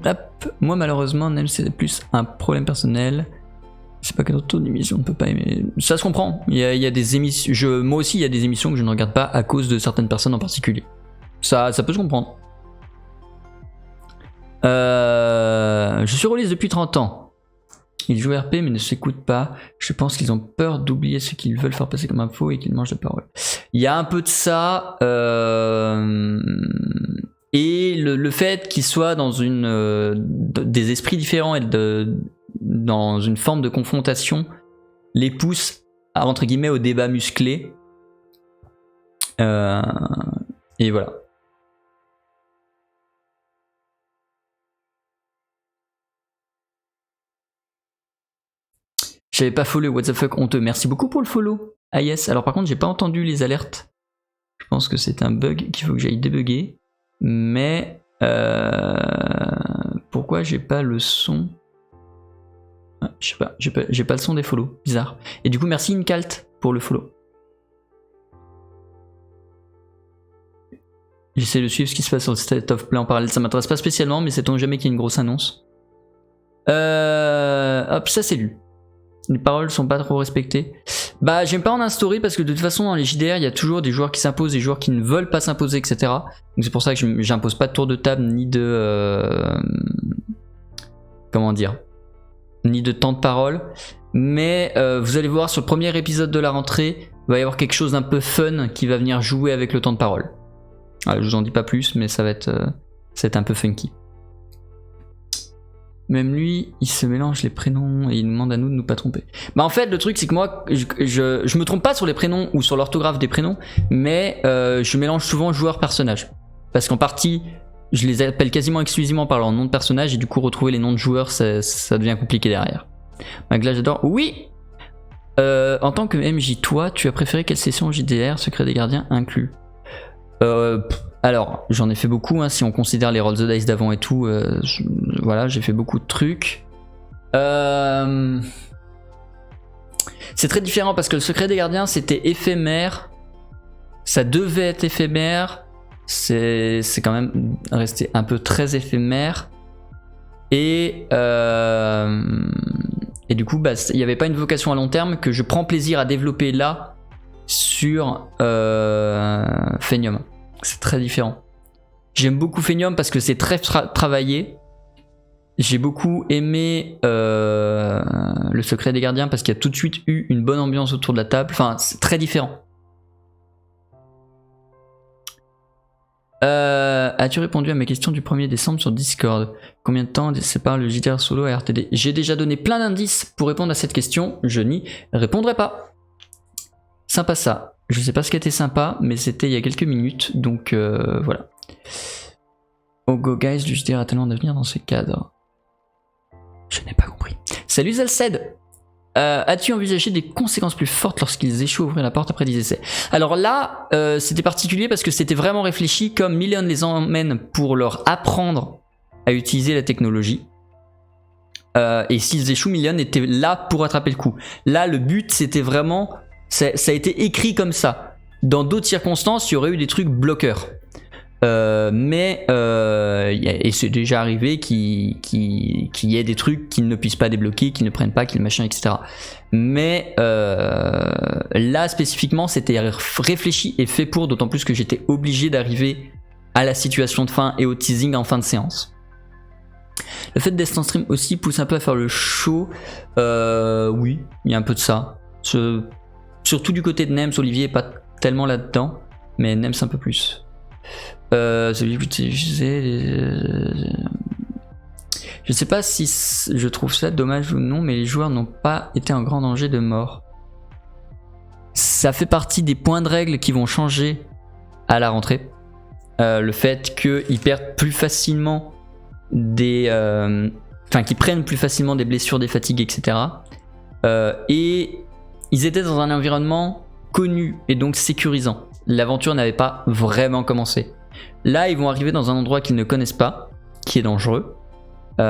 Hop. Moi malheureusement, même c'est plus un problème personnel. Je sais pas quel autre émission on ne peut pas aimer. Ça se comprend. Il y a des émissions. Moi aussi, il y a des émissions que je ne regarde pas à cause de certaines personnes en particulier. Ça peut se comprendre. Je suis rôliste depuis 30 ans. Ils jouent RP mais ne s'écoutent pas. Je pense qu'ils ont peur d'oublier ce qu'ils veulent faire passer comme info et qu'ils mangent la parole. Il y a un peu de ça. Et le fait qu'ils soient dans des esprits différents et dans une forme de confrontation les pousse à, entre guillemets, au débat musclé. Et voilà. J'avais pas follow, what the fuck, honteux. Merci beaucoup pour le follow. Ah yes, alors par contre j'ai pas entendu les alertes. Je pense que c'est un bug qu'il faut que j'aille débugger. Mais pourquoi j'ai pas le son? Je sais pas, j'ai pas le son des follow, bizarre. Et du coup merci Incalt pour le follow. J'essaie de suivre ce qui se passe sur le State of Play en parallèle, ça m'intéresse pas spécialement, mais sait-on jamais qu'il y a une grosse annonce. Hop, ça c'est lu. Les paroles sont pas trop respectées. Bah j'aime pas en un story parce que de toute façon dans les JDR il y a toujours des joueurs qui s'imposent, des joueurs qui ne veulent pas s'imposer, etc. Donc c'est pour ça que j'impose pas de tour de table ni de... comment dire, ni de temps de parole. Mais vous allez voir sur le premier épisode de la rentrée, il va y avoir quelque chose d'un peu fun qui va venir jouer avec le temps de parole. Je vous en dis pas plus mais ça va être un peu funky. Même lui, il se mélange les prénoms et il nous demande à nous de nous pas tromper. Bah en fait, le truc c'est que moi, je me trompe pas sur les prénoms ou sur l'orthographe des prénoms, mais je mélange souvent joueurs-personnages. Parce qu'en partie, je les appelle quasiment exclusivement par leur nom de personnage et du coup retrouver les noms de joueurs, ça devient compliqué derrière. Magla, j'adore. Oui. En tant que MJ, toi, tu as préféré quelle session JDR, Secret des Gardiens inclus? Alors, j'en ai fait beaucoup, hein, si on considère les Roll the Dice d'avant et tout, voilà, j'ai fait beaucoup de trucs. C'est très différent parce que le Secret des Gardiens, c'était éphémère, ça devait être éphémère, c'est quand même resté un peu très éphémère, et du coup, bah, il n'y avait pas une vocation à long terme que je prends plaisir à développer là, sur Phenium. C'est très différent. J'aime beaucoup Phenium parce que c'est très travaillé. J'ai beaucoup aimé le Secret des Gardiens parce qu'il y a tout de suite eu une bonne ambiance autour de la table. Enfin, c'est très différent. As-tu répondu à mes questions du 1er décembre sur Discord? Combien de temps sépare le JDR solo et RTD? J'ai déjà donné plein d'indices pour répondre à cette question. Je n'y répondrai pas. Sympa ça. Je sais pas ce qui était sympa, mais c'était il y a quelques minutes, donc voilà. Oh go guys, le JDR a tellement d'avenir dans ces cadres. Je n'ai pas compris. Salut Zalced. As-tu envisagé des conséquences plus fortes lorsqu'ils échouent à ouvrir la porte après 10 essais? Alors là, c'était particulier parce que c'était vraiment réfléchi comme Million les emmène pour leur apprendre à utiliser la technologie. Et s'ils échouent, Million était là pour attraper le coup. Là, le but, c'était vraiment... Ça a été écrit comme ça. Dans d'autres circonstances, il y aurait eu des trucs bloqueurs. Et c'est déjà arrivé qu'il y ait des trucs qu'ils ne puissent pas débloquer, qu'ils ne prennent pas, qu'ils machin, etc. Mais là, spécifiquement, c'était réfléchi et fait pour, d'autant plus que j'étais obligé d'arriver à la situation de fin et au teasing en fin de séance. Le fait d'être en stream aussi pousse un peu à faire le show. Oui, il y a un peu de ça. Surtout du côté de Nems, Olivier est pas tellement là-dedans, mais Nems un peu plus. Celui que je sais pas si je trouve ça dommage ou non, mais les joueurs n'ont pas été en grand danger de mort. Ça fait partie des points de règle qui vont changer à la rentrée. Le fait qu'ils perdent plus facilement qu'ils prennent plus facilement des blessures, des fatigues, etc. Et ils étaient dans un environnement connu et donc sécurisant. L'aventure n'avait pas vraiment commencé. Là, ils vont arriver dans un endroit qu'ils ne connaissent pas, qui est dangereux. Comme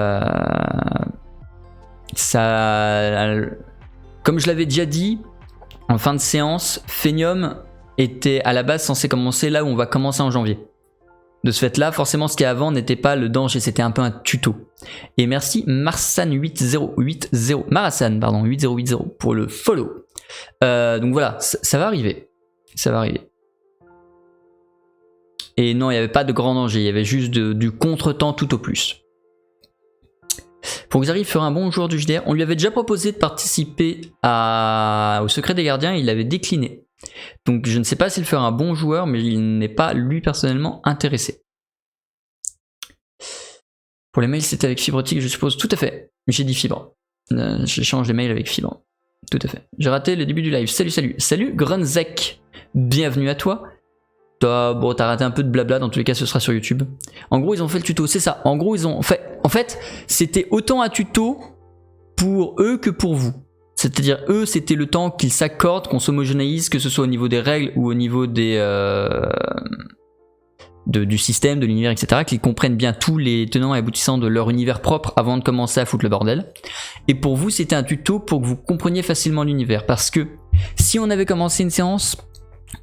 je l'avais déjà dit, en fin de séance, Phenium était à la base censé commencer là où on va commencer en janvier. De ce fait-là, forcément, ce qu'il y a avant n'était pas le danger, c'était un peu un tuto. Et merci Marsan8080 pour le follow. Donc voilà, ça va arriver. Ça va arriver. Et non, il n'y avait pas de grand danger, il y avait juste du contretemps tout au plus. Pour Xari, il ferait un bon joueur du JDR. On lui avait déjà proposé de participer au Secret des Gardiens, il avait décliné. Donc je ne sais pas s'il ferait un bon joueur, mais il n'est pas lui personnellement intéressé. Pour les mails, c'était avec Fibrotique, je suppose. Tout à fait. J'ai dit Fibre. J'échange les mails avec Fibre. Tout à fait. J'ai raté le début du live. Salut, salut. Salut, Grunzek. Bienvenue à toi. Bon, t'as raté un peu de blabla. Dans tous les cas, ce sera sur YouTube. En gros, ils ont fait le tuto. C'est ça. En gros, ils ont fait. En fait, c'était autant un tuto pour eux que pour vous. C'est-à-dire, eux, c'était le temps qu'ils s'accordent, qu'on s'homogénéise, que ce soit au niveau des règles ou au niveau des. Du système, de l'univers, etc., qu'ils comprennent bien tous les tenants et aboutissants de leur univers propre avant de commencer à foutre le bordel. Et pour vous, c'était un tuto pour que vous compreniez facilement l'univers. Parce que si on avait commencé une séance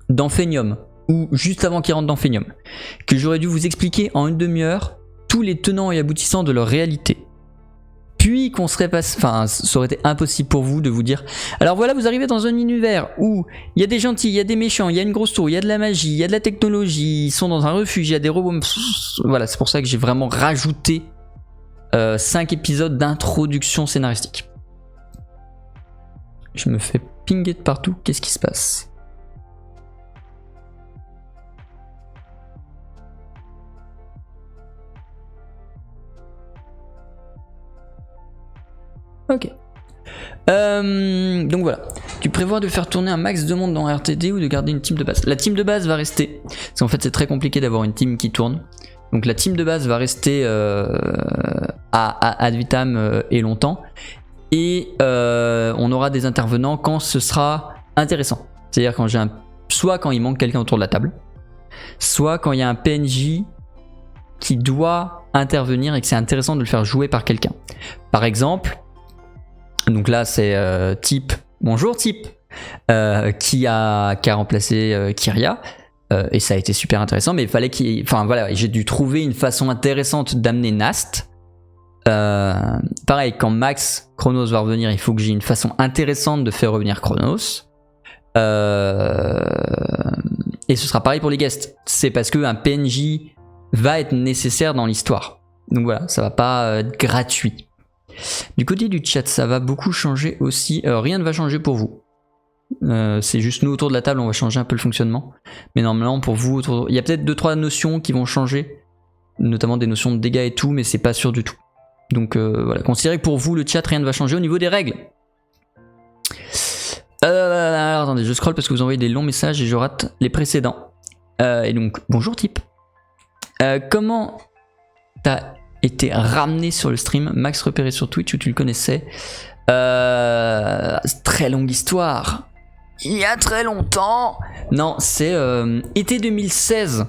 d'Amphenium, ou juste avant qu'il rentre dans Amphenium, que j'aurais dû vous expliquer en une demi-heure tous les tenants et aboutissants de leur réalité, puis qu'on serait passé, enfin, ça aurait été impossible pour vous de vous dire, alors voilà, vous arrivez dans un univers où il y a des gentils, il y a des méchants, il y a une grosse tour, il y a de la magie, il y a de la technologie, ils sont dans un refuge, il y a des robots. Voilà, c'est pour ça que j'ai vraiment rajouté 5 épisodes d'introduction scénaristique. Je me fais pinguer de partout, qu'est-ce qui se passe ? Ok. Donc voilà. Tu prévois de faire tourner un max de monde dans RTD ou de garder une team de base? La team de base va rester. Parce qu'en fait, c'est très compliqué d'avoir une team qui tourne. Donc la team de base va rester à ad vitam et longtemps. Et on aura des intervenants quand ce sera intéressant. C'est-à-dire quand j'ai soit quand il manque quelqu'un autour de la table, soit quand il y a un PNJ qui doit intervenir et que c'est intéressant de le faire jouer par quelqu'un. Par exemple, donc là c'est Type, bonjour Type, qui a remplacé Kyria, et ça a été super intéressant, mais il fallait enfin voilà, j'ai dû trouver une façon intéressante d'amener Nast. Pareil, quand Max Chronos va revenir, il faut que j'ai une façon intéressante de faire revenir Chronos. Et ce sera pareil pour les guests. C'est parce qu'un PNJ va être nécessaire dans l'histoire. Donc voilà, ça va pas être gratuit. Du côté du chat, ça va beaucoup changer aussi. Rien ne va changer pour vous. C'est juste nous autour de la table, on va changer un peu le fonctionnement. Mais normalement, pour vous, il y a peut-être 2-3 notions qui vont changer, notamment des notions de dégâts et tout, mais c'est pas sûr du tout. Donc voilà, considérez que pour vous, le chat, rien ne va changer au niveau des règles. Alors, attendez, je scroll parce que vous envoyez des longs messages et je rate les précédents. Et donc, bonjour Type. Comment t'as été ramené sur le stream? Max repéré sur Twitch ou tu le connaissais? Très longue histoire. Il y a très longtemps. Non, c'est été 2016.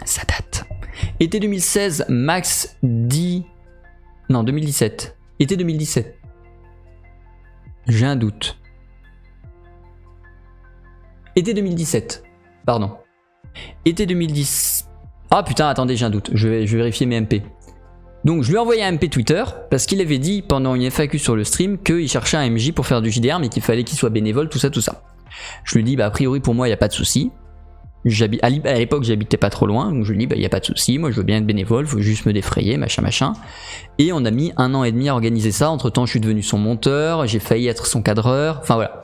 Ça date. Été 2016, Max dit... Non, 2017. Été 2017. J'ai un doute. Été 2017. Pardon. Été 2010. Ah putain, attendez, j'ai un doute. Je vais vérifier mes MP. Donc je lui ai envoyé un MP Twitter parce qu'il avait dit pendant une FAQ sur le stream qu'il cherchait un MJ pour faire du JDR mais qu'il fallait qu'il soit bénévole, tout ça, tout ça. Je lui ai dit, bah a priori pour moi il n'y a pas de souci. À l'époque j'habitais pas trop loin, donc je lui ai dit, bah il n'y a pas de souci, moi je veux bien être bénévole, faut juste me défrayer, machin machin. Et on a mis 1 an et demi à organiser ça. Entre temps je suis devenu son monteur, j'ai failli être son cadreur, enfin voilà.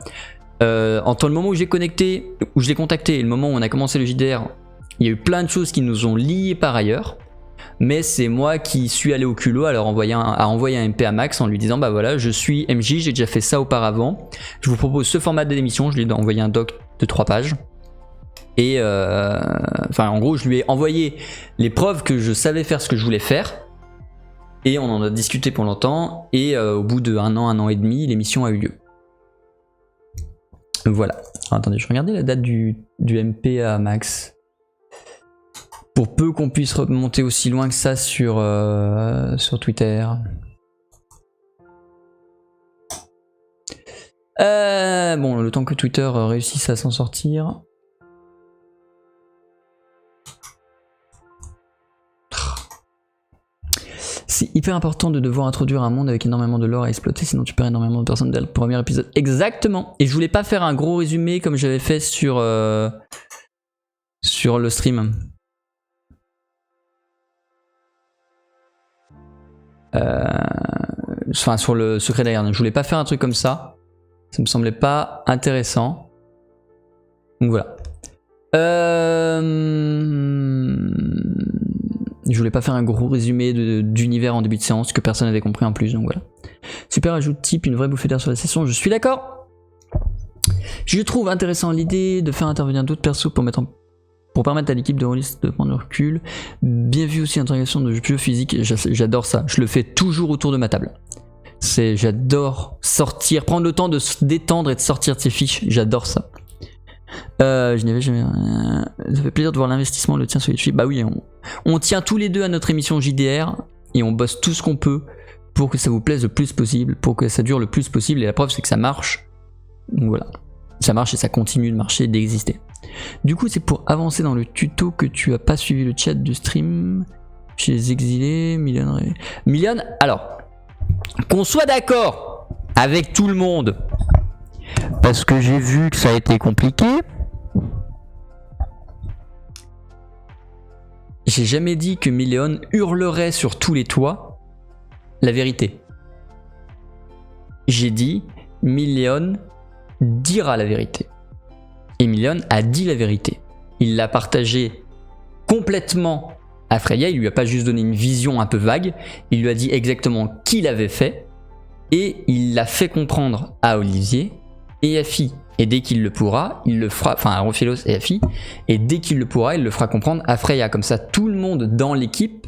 Entre le moment où j'ai connecté, où je l'ai contacté et le moment où on a commencé le JDR, il y a eu plein de choses qui nous ont liés par ailleurs. Mais c'est moi qui suis allé au culot à envoyer un MP à Max en lui disant bah voilà, je suis MJ, j'ai déjà fait ça auparavant, je vous propose ce format de l'émission. Je lui ai envoyé un doc de 3 pages et enfin en gros je lui ai envoyé les preuves que je savais faire ce que je voulais faire et on en a discuté pour longtemps et au bout de 1 an et demi l'émission a eu lieu. Voilà. Alors, attendez, je regardais la date du MP à Max. Pour peu qu'on puisse remonter aussi loin que ça sur Twitter. Bon, le temps que Twitter réussisse à s'en sortir. C'est hyper important de devoir introduire un monde avec énormément de lore à exploiter, sinon tu perds énormément de personnes dès le premier épisode. Exactement. Et je voulais pas faire un gros résumé comme j'avais fait sur le stream. Enfin, sur le secret derrière. Je voulais pas faire un truc comme ça. Ça me semblait pas intéressant. Donc voilà. Je voulais pas faire un gros résumé d'univers en début de séance que personne n'avait compris en plus. Donc voilà. Super ajout de type, une vraie bouffée d'air sur la session. Je suis d'accord. Je trouve intéressant l'idée de faire intervenir d'autres persos pour permettre à l'équipe de rôlistes de prendre le recul. Bien vu aussi l'intégration de jeux physiques, j'adore ça. Je le fais toujours autour de ma table. J'adore sortir, prendre le temps de se détendre et de sortir de ses fiches. J'adore ça. Je n'y avais jamais. Ça fait plaisir de voir l'investissement, le tien sur YouTube. Bah oui, on tient tous les deux à notre émission JDR et on bosse tout ce qu'on peut pour que ça vous plaise le plus possible, pour que ça dure le plus possible. Et la preuve, c'est que ça marche. Donc voilà. Ça marche et ça continue de marcher et d'exister. Du coup, c'est pour avancer dans le tuto que tu as pas suivi le chat du stream chez les exilés. Million, alors, qu'on soit d'accord avec tout le monde, parce que j'ai vu que ça a été compliqué. J'ai jamais dit que Million hurlerait sur tous les toits la vérité. J'ai dit Million dira la vérité. Et Million a dit la vérité. Il l'a partagé complètement à Freya. Il lui a pas juste donné une vision un peu vague. Il lui a dit exactement qui l'avait fait. Et il l'a fait comprendre à Olivier et à Fi. Et dès qu'il le pourra, il le fera, enfin à Rophilos et à Fi. Et dès qu'il le pourra, il le fera comprendre à Freya. Comme ça, tout le monde dans l'équipe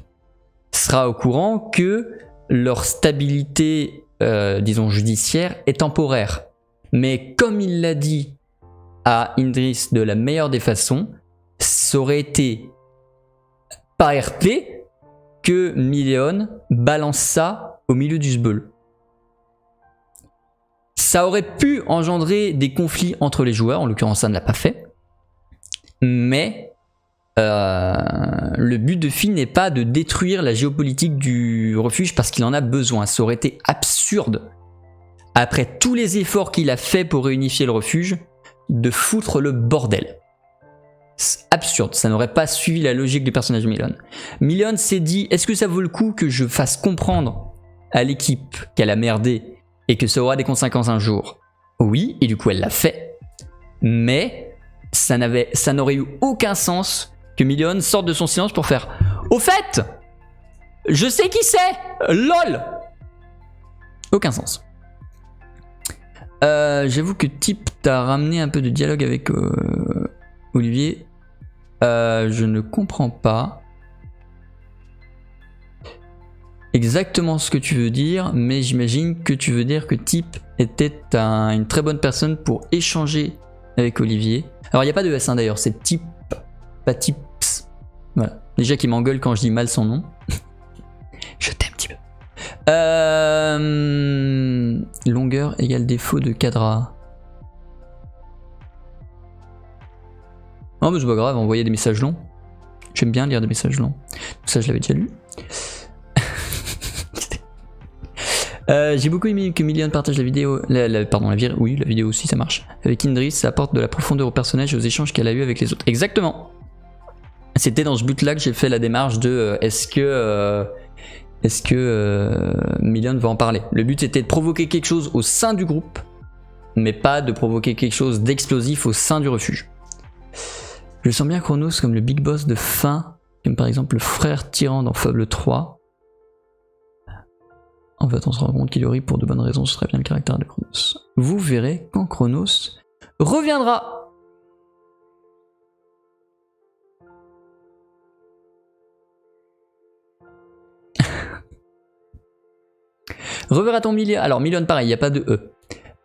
sera au courant que leur stabilité, disons judiciaire, est temporaire. Mais comme il l'a dit à Indris de la meilleure des façons, ça aurait été par RP que Million balance ça au milieu du sbeul. Ça aurait pu engendrer des conflits entre les joueurs, en l'occurrence ça ne l'a pas fait. Mais le but de Fi n'est pas de détruire la géopolitique du refuge parce qu'il en a besoin. Ça aurait été absurde, après tous les efforts qu'il a fait pour réunifier le refuge, de foutre le bordel. C'est absurde, ça n'aurait pas suivi la logique du personnage de Million. Million s'est dit, est-ce que ça vaut le coup que je fasse comprendre à l'équipe qu'elle a merdé et que ça aura des conséquences un jour? Oui, et du coup elle l'a fait. Mais ça n'aurait eu aucun sens que Million sorte de son silence pour faire « Au fait, je sais qui c'est, lol !» Aucun sens. J'avoue que Tip t'a ramené un peu de dialogue avec Olivier. Je ne comprends pas exactement ce que tu veux dire, mais j'imagine que tu veux dire que Tip était une très bonne personne pour échanger avec Olivier. Alors il n'y a pas de S d'ailleurs, c'est Tip, pas Tips. Voilà. Déjà qu'il m'engueule quand je dis mal son nom. Je t'aime Tip. Longueur égale défaut de cadra. Non mais c'est pas grave, envoyer des messages longs. J'aime bien lire des messages longs. Ça je l'avais déjà lu. J'ai beaucoup aimé que Million partage la vidéo, oui, la vidéo aussi ça marche. Avec Indris, ça apporte de la profondeur au personnage et aux échanges qu'elle a eu avec les autres. Exactement. C'était dans ce but-là que j'ai fait la démarche de est-ce que Million va en parler. Le but était de provoquer quelque chose au sein du groupe, mais pas de provoquer quelque chose d'explosif au sein du refuge. Je sens bien Chronos comme le big boss de fin, comme par exemple le frère tyran dans Fable 3. En fait, on se rend compte qu'il aurait pour de bonnes raisons, ce serait bien le caractère de Chronos. Vous verrez quand Chronos reviendra. Reverra-t-on Million? Alors Million pareil, il n'y a pas de E.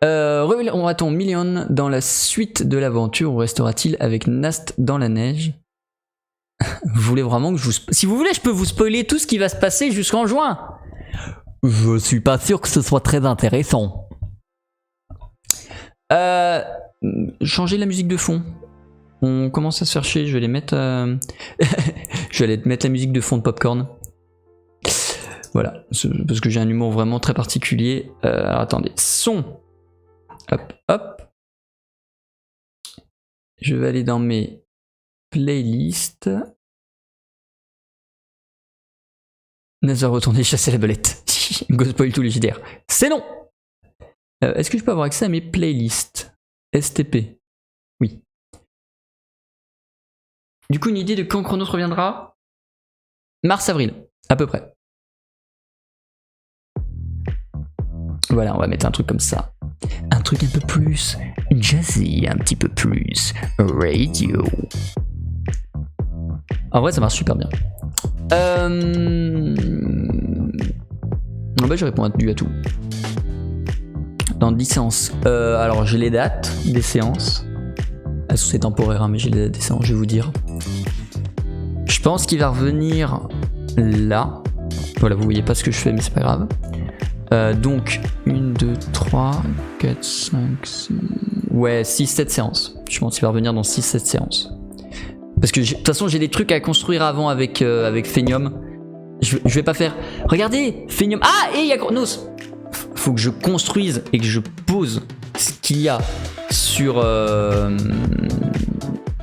Reverra-t-on Million dans la suite de l'aventure ou restera-t-il avec Nast dans la neige? Vous voulez vraiment que je vous... Si vous voulez, je peux vous spoiler tout ce qui va se passer jusqu'en juin. Je suis pas sûr que ce soit très intéressant. Changer la musique de fond. On commence à se faire chier, je vais les mettre... je vais aller mettre la musique de fond de Popcorn. Voilà, parce que j'ai un humour vraiment très particulier. Alors attendez, son. Hop, hop. Je vais aller dans mes playlists. Nether retourner chasser la belette. Go spoil tous les JDR. C'est non. Est-ce que je peux avoir accès à mes playlists STP? Oui. Du coup, une idée de quand Chronos reviendra? Mars-avril, à peu près. Voilà, on va mettre un truc comme ça. Un truc un peu plus jazzy, un petit peu plus radio. En vrai, ça marche super bien. En fait, je réponds à tout. Dans 10 séances. Alors, j'ai les dates des séances. C'est temporaire, hein, mais j'ai les dates des séances, je vais vous dire. Je pense qu'il va revenir là. Voilà, vous voyez pas ce que je fais, mais c'est pas grave. Donc, 1, 2, 3, 4, 5, 6... Ouais, 6, 7 séances. Je pense qu'il va revenir dans 6, 7 séances. Parce que de toute façon, j'ai des trucs à construire avant avec Phenium. Je vais pas faire... Regardez, Phenium... Ah, et il y a Chronos. Faut que je construise et que je pose ce qu'il y a sur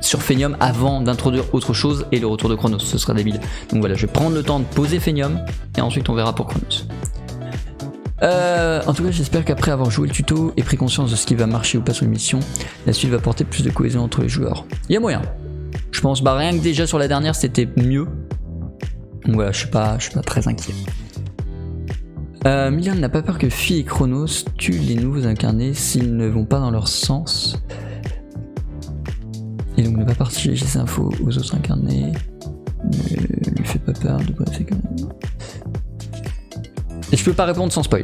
Phenium avant d'introduire autre chose et le retour de Chronos. Ce sera débile. Donc voilà, je vais prendre le temps de poser Phenium et ensuite on verra pour Chronos. En tout cas, j'espère qu'après avoir joué le tuto et pris conscience de ce qui va marcher ou pas sur l'émission, la suite va porter plus de cohésion entre les joueurs. Il y a moyen. Je pense, rien que déjà sur la dernière, c'était mieux. Donc voilà, je suis pas très inquiet. Milan n'a pas peur que Phi et Chronos tuent les nouveaux incarnés s'ils ne vont pas dans leur sens. Et donc ne pas partager ces infos aux autres incarnés. Ne lui fait pas peur de bref, quand même. Et je peux pas répondre sans spoil.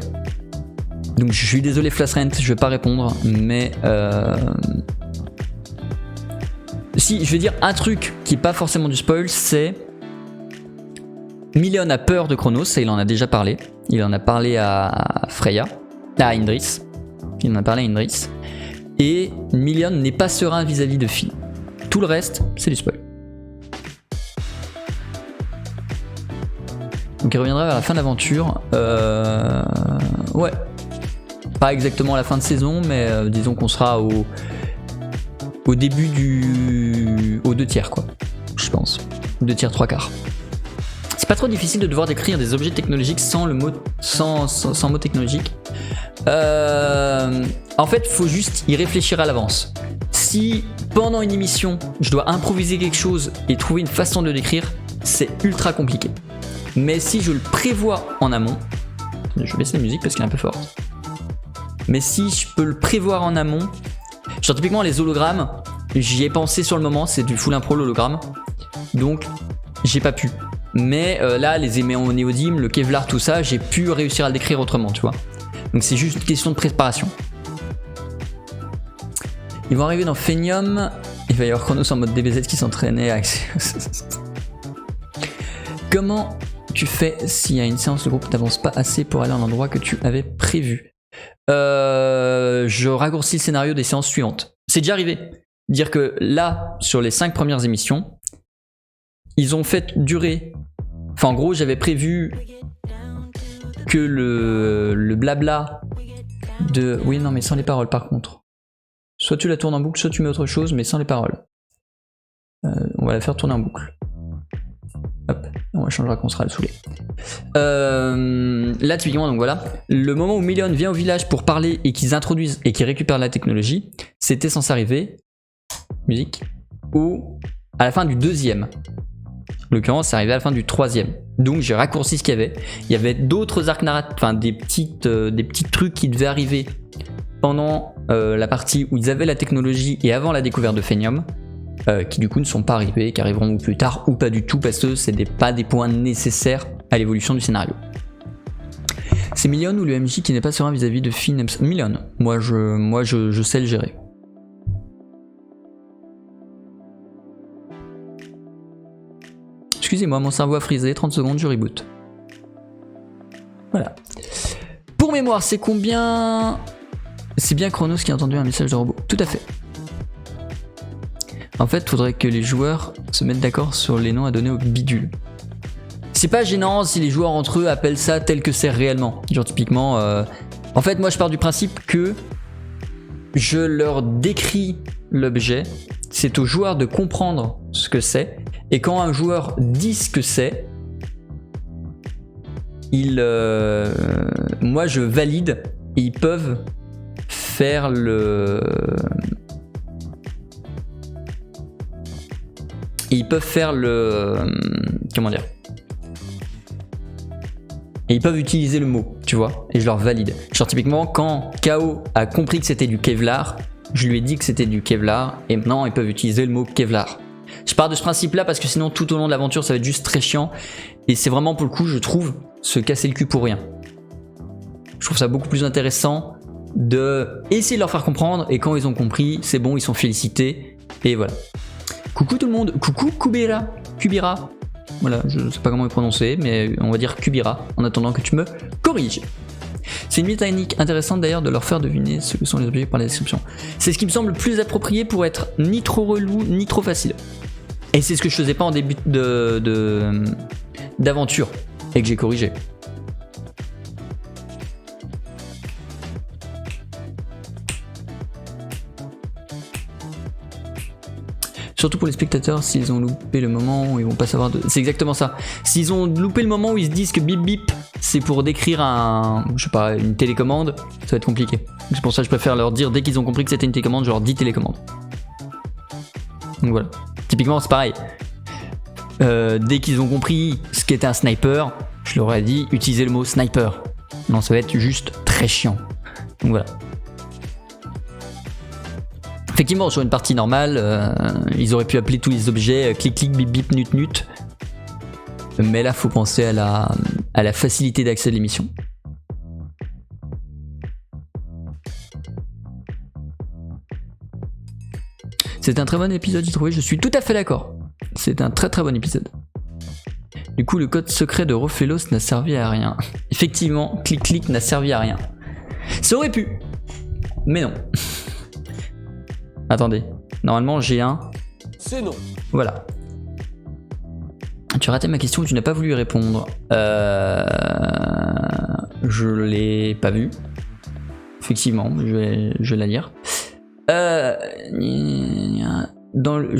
Donc je suis désolé Flasrent, je vais pas répondre, mais si je vais dire un truc qui est pas forcément du spoil, c'est Milan a peur de Chronos, ça il en a déjà parlé. Il en a parlé à Freya, à Indris. Il en a parlé à Indris. Et Milan n'est pas serein vis-à-vis de Phi. Tout le reste, c'est du spoil. Donc il reviendra vers la fin de l'aventure. Ouais. Pas exactement à la fin de saison, mais disons qu'on sera au début aux 2 tiers, quoi. Je pense. 2 tiers, 3 quarts. C'est pas trop difficile de devoir décrire des objets technologiques sans le mot, sans mot technologique. En fait, il faut juste y réfléchir à l'avance. Si pendant une émission, je dois improviser quelque chose et trouver une façon de le décrire, c'est ultra compliqué. Mais si je le prévois en amont, je vais baisser la musique parce qu'elle est un peu forte. Mais si je peux le prévoir en amont, genre typiquement les hologrammes, j'y ai pensé sur le moment, c'est du full impro l'hologramme, donc j'ai pas pu. Mais là, les Néodymes, le Kevlar, tout ça, j'ai pu réussir à le décrire autrement, tu vois. Donc c'est juste une question de préparation. Ils vont arriver dans Phenium, il va y avoir Chronos en mode DBZ qui s'entraînait à... Comment tu fais s'il y a une séance, le groupe n'avance pas assez pour aller à l'endroit que tu avais prévu? Je raccourcis le scénario des séances suivantes. C'est déjà arrivé. Dire que là, sur les 5 premières émissions, ils ont fait durer... Enfin, en gros, j'avais prévu que le blabla de... Oui, non, mais sans les paroles, par contre. Soit tu la tournes en boucle, soit tu mets autre chose, mais sans les paroles. On va la faire tourner en boucle. Hop, on va changer quand on sera le saoulé. Là, typiquement, donc voilà, le moment où Milan vient au village pour parler et qu'ils introduisent et qu'ils récupèrent la technologie, c'était censé arriver, musique, ou à la fin du 2e. En l'occurrence, c'est arrivé à la fin du 3e. Donc j'ai raccourci ce qu'il y avait. Il y avait d'autres arcs narratifs, enfin des petits trucs qui devaient arriver pendant la partie où ils avaient la technologie et avant la découverte de Phenium. Qui du coup ne sont pas arrivés, qui arriveront ou plus tard ou pas du tout parce que c'est pas des points nécessaires à l'évolution du scénario. C'est Milan ou le MJ qui n'est pas serein vis-à-vis de Finn? Milan, moi je sais le gérer. Excusez-moi, mon cerveau a frisé, 30 secondes, je reboot. Voilà. Pour mémoire, c'est combien? C'est bien Chronos qui a entendu un message de robot. Tout à fait. En fait, il faudrait que les joueurs se mettent d'accord sur les noms à donner au bidule. C'est pas gênant si les joueurs entre eux appellent ça tel que c'est réellement. Genre typiquement... En fait, moi je pars du principe que je leur décris l'objet. C'est aux joueurs de comprendre ce que c'est. Et quand un joueur dit ce que c'est, moi je valide et ils peuvent faire le... Comment dire? Et ils peuvent utiliser le mot, tu vois, et je leur valide. Genre typiquement, quand KO a compris que c'était du Kevlar, je lui ai dit que c'était du Kevlar, et maintenant ils peuvent utiliser le mot Kevlar. Je pars de ce principe-là parce que sinon tout au long de l'aventure ça va être juste très chiant, et c'est vraiment pour le coup, je trouve, se casser le cul pour rien. Je trouve ça beaucoup plus intéressant de essayer de leur faire comprendre, et quand ils ont compris, c'est bon, ils sont félicités, et voilà. Coucou tout le monde, coucou Kubira. Voilà, je ne sais pas comment le prononcer, mais on va dire Kubira, en attendant que tu me corriges. C'est une mécanique intéressante d'ailleurs de leur faire deviner ce que sont les objets par la description. C'est ce qui me semble le plus approprié pour être ni trop relou, ni trop facile. Et c'est ce que je faisais pas en début d'aventure, et que j'ai corrigé. Surtout pour les spectateurs, s'ils ont loupé le moment où ils vont pas savoir de... C'est exactement ça. S'ils ont loupé le moment où ils se disent que bip bip, c'est pour décrire je sais pas, une télécommande, ça va être compliqué. C'est pour ça que je préfère leur dire, dès qu'ils ont compris que c'était une télécommande, je leur dis télécommande. Donc voilà. Typiquement, c'est pareil. Dès qu'ils ont compris ce qu'était un sniper, je leur ai dit, utilisez le mot sniper. Non, ça va être juste très chiant. Donc voilà. Effectivement, sur une partie normale, ils auraient pu appeler tous les objets clic clic bip bip nut nut. Mais là, faut penser à la facilité d'accès de l'émission. C'est un très bon épisode, j'ai trouvé, je suis tout à fait d'accord. C'est un très très bon épisode. Du coup, le code secret de Rofelos n'a servi à rien. Effectivement, clic clic n'a servi à rien. Ça aurait pu, mais non. Attendez, normalement j'ai un... C'est non. Voilà. Tu as raté ma question, tu n'as pas voulu y répondre. Je l'ai pas vu. Effectivement, je vais la lire. Dans le...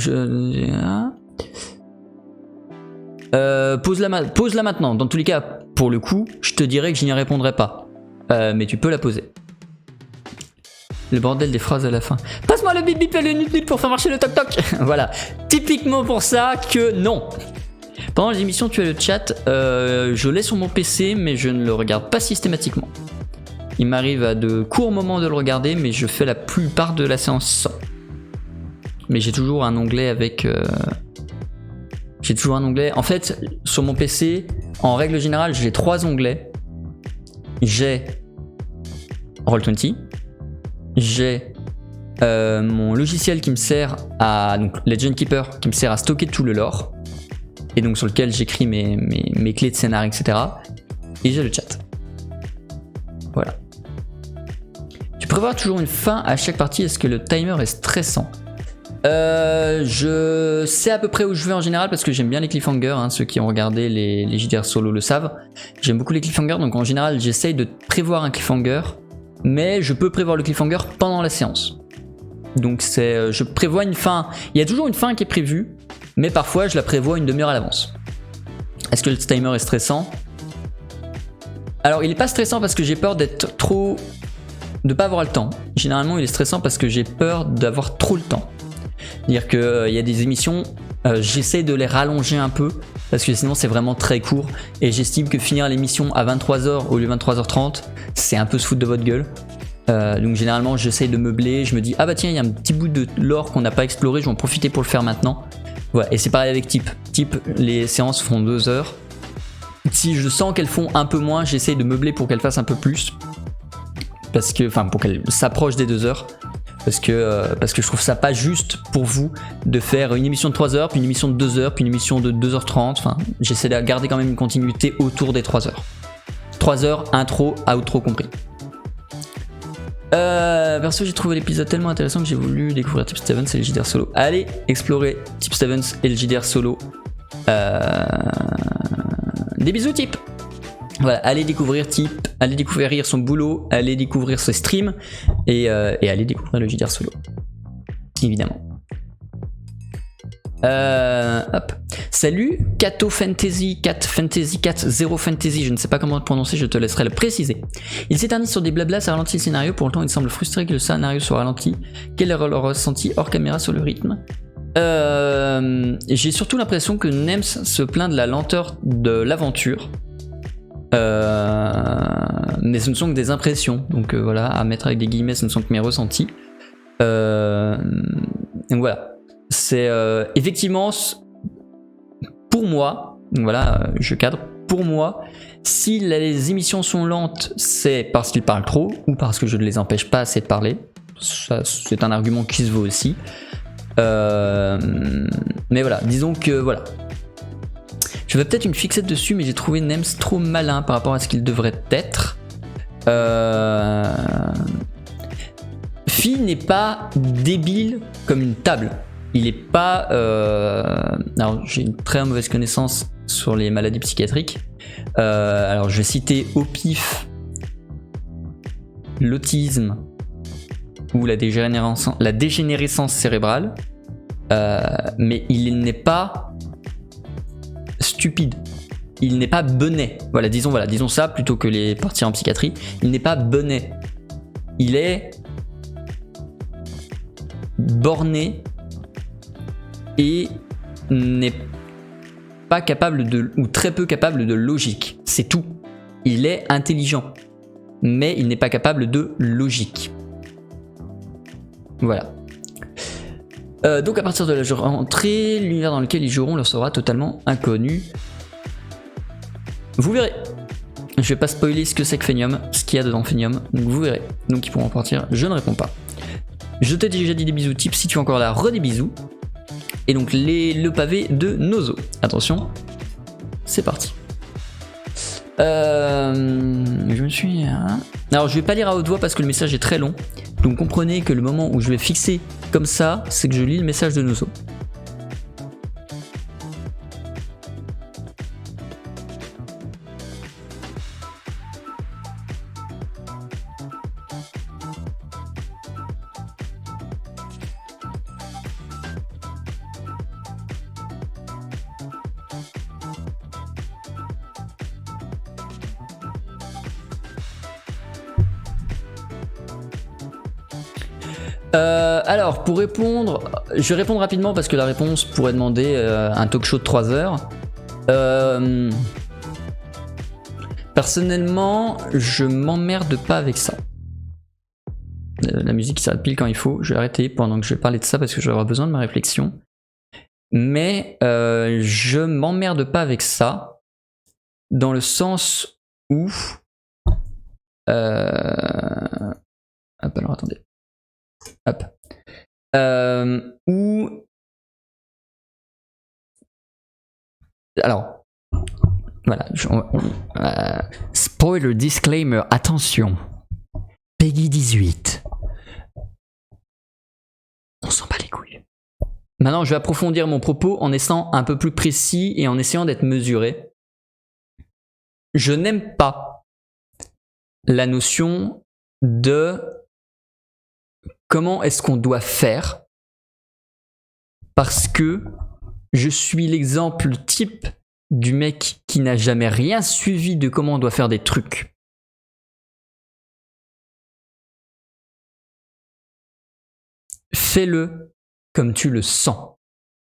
pose-la maintenant. Dans tous les cas, pour le coup, je te dirais que je n'y répondrai pas. Mais tu peux la poser. Le bordel des phrases à la fin. Passe-moi le bip bip et le nut nut pour faire marcher le toc toc. Voilà. Typiquement pour ça que non. Pendant les émissions, tu as le chat. Je l'ai sur mon PC, mais je ne le regarde pas systématiquement. Il m'arrive à de courts moments de le regarder, mais je fais la plupart de la séance sans. Mais j'ai toujours un onglet avec... J'ai toujours un onglet. En fait, sur mon PC, en règle générale, j'ai 3 onglets. J'ai Roll20. J'ai mon logiciel qui me sert à... Donc Legend Keeper, qui me sert à stocker tout le lore. Et donc sur lequel j'écris mes clés de scénar, etc. Et j'ai le chat. Voilà. Tu prévois toujours une fin à chaque partie. Est-ce que le timer est stressant? Je sais à peu près où je vais en général parce que j'aime bien les cliffhangers, hein, ceux qui ont regardé les JDR solo le savent. J'aime beaucoup les cliffhangers, donc en général j'essaye de prévoir un cliffhanger, mais je peux prévoir le cliffhanger pendant la séance. Donc je prévois une fin, il y a toujours une fin qui est prévue, mais parfois je la prévois une demi-heure à l'avance. Est-ce que le timer est stressant? Alors il est pas stressant parce que j'ai peur d'être trop... de pas avoir le temps. Généralement il est stressant parce que j'ai peur d'avoir trop le temps. C'est-à-dire qu'il y a des émissions, j'essaie de les rallonger un peu parce que sinon c'est vraiment très court et j'estime que finir l'émission à 23h au lieu de 23h30 c'est un peu se foutre de votre gueule. Donc généralement j'essaie de meubler, je me dis ah bah tiens il y a un petit bout de lore qu'on n'a pas exploré, je vais en profiter pour le faire maintenant. Voilà. Et c'est pareil avec Type, les séances font 2 heures. Si je sens qu'elles font un peu moins, j'essaie de meubler pour qu'elles fassent un peu plus. Parce que, enfin pour qu'elles s'approchent des 2 heures. Parce que je trouve ça pas juste pour vous de faire une émission de 3 heures, puis une émission de 2 heures, puis une émission de 2h30. Enfin, j'essaie de garder quand même une continuité autour des 3 heures. 3 heures, intro, outro compris. Perso, j'ai trouvé l'épisode tellement intéressant que j'ai voulu découvrir Tip Stevens et le JDR solo. Allez explorer Tip Stevens et le JDR solo. Des bisous Tip. Voilà, allez découvrir Type, allez découvrir son boulot, allez découvrir ses streams et allez découvrir le JDR solo. Évidemment. Hop. Salut, Kato Fantasy, 4 Fantasy, 4 0 Fantasy, je ne sais pas comment le prononcer, je te laisserai le préciser. Il s'éternise sur des blablas, ça ralentit le scénario, pour le temps il semble frustré que le scénario soit ralenti. Quel est le ressenti hors caméra sur le rythme? J'ai surtout l'impression que Nems se plaint de la lenteur de l'aventure. Mais ce ne sont que des impressions, donc voilà, à mettre avec des guillemets, ce ne sont que mes ressentis. Donc voilà. C'est effectivement pour moi, donc voilà, je cadre, pour moi, si les émissions sont lentes, c'est parce qu'ils parlent trop ou parce que je ne les empêche pas assez de parler. Ça, c'est un argument qui se vaut aussi. Mais voilà, disons que voilà. Je vais peut-être une fixette dessus, mais j'ai trouvé Nems trop malin par rapport à ce qu'il devrait être. Phi n'est pas débile comme une table. Il est pas... Alors j'ai une très mauvaise connaissance sur les maladies psychiatriques. Alors je vais citer au pif l'autisme ou la dégénérescence cérébrale. Mais il n'est pas stupide. Il n'est pas benet. Voilà, disons ça plutôt que les partir en psychiatrie. Il n'est pas benet. Il est borné et n'est pas capable de, ou très peu capable de logique. C'est tout. Il est intelligent, mais il n'est pas capable de logique. Voilà. Donc à partir de la rentrée, l'univers dans lequel ils joueront leur sera totalement inconnu. Vous verrez. Je vais pas spoiler ce que c'est que Phenium, ce qu'il y a dedans Phenium, donc vous verrez. Donc ils pourront en partir, je ne réponds pas. Je t'ai déjà dit des bisous type, si tu es encore là, des bisous. Et donc le pavé de Nozo. Attention, c'est parti. Je me suis... Alors je vais pas lire à haute voix parce que le message est très long. Donc comprenez que le moment où je vais fixer comme ça, c'est que je lis le message de Nozo. Alors, pour répondre, je vais répondre rapidement parce que la réponse pourrait demander un talk show de 3 heures. Personnellement, je m'emmerde pas avec ça. La musique qui s'arrête pile quand il faut. Je vais arrêter pendant que je vais parler de ça parce que je vais avoir besoin de ma réflexion. Mais je m'emmerde pas avec ça dans le sens où... Hop, alors attendez. Hop. Alors, voilà. Spoiler disclaimer, attention. Peggy 18. On s'en bat les couilles. Maintenant, je vais approfondir mon propos en étant un peu plus précis et en essayant d'être mesuré. Je n'aime pas la notion de comment est-ce qu'on doit faire parce que je suis l'exemple type du mec qui n'a jamais rien suivi de comment on doit faire des trucs. Fais-le comme tu le sens.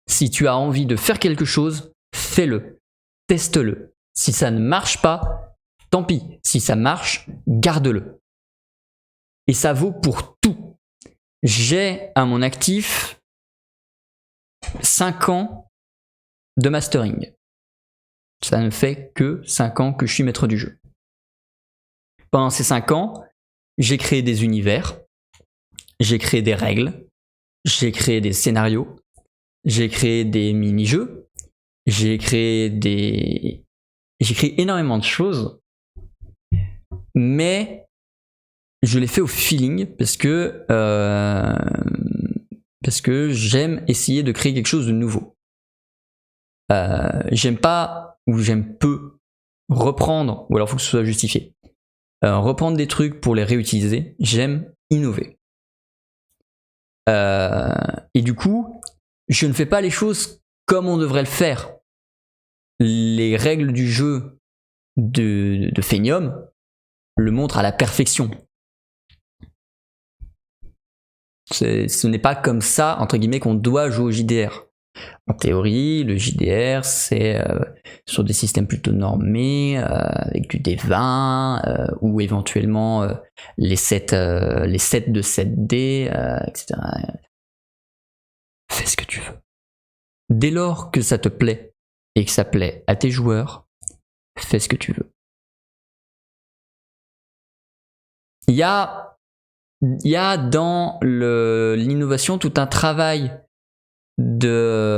Si tu as envie de faire quelque chose, fais-le. Teste-le. Si ça ne marche pas, tant pis. Si ça marche, garde-le. Et ça vaut pour tout. J'ai à mon actif 5 ans de mastering. Ça ne fait que 5 ans que je suis maître du jeu. Pendant ces 5 ans, j'ai créé des univers, j'ai créé des règles, j'ai créé des scénarios, j'ai créé des mini-jeux, j'ai créé énormément de choses, mais je l'ai fait au feeling parce que j'aime essayer de créer quelque chose de nouveau. J'aime pas ou j'aime peu reprendre, ou alors il faut que ce soit justifié. Reprendre des trucs pour les réutiliser, j'aime innover. Et du coup, je ne fais pas les choses comme on devrait le faire. Les règles du jeu de Phenium le montrent à la perfection. Ce n'est pas comme ça, entre guillemets, qu'on doit jouer au JDR. En théorie, le JDR, c'est sur des systèmes plutôt normés, avec du D20, ou éventuellement les sets de 7D, etc. Fais ce que tu veux. Dès lors que ça te plaît, et que ça plaît à tes joueurs, fais ce que tu veux. Il y a dans l'innovation tout un travail de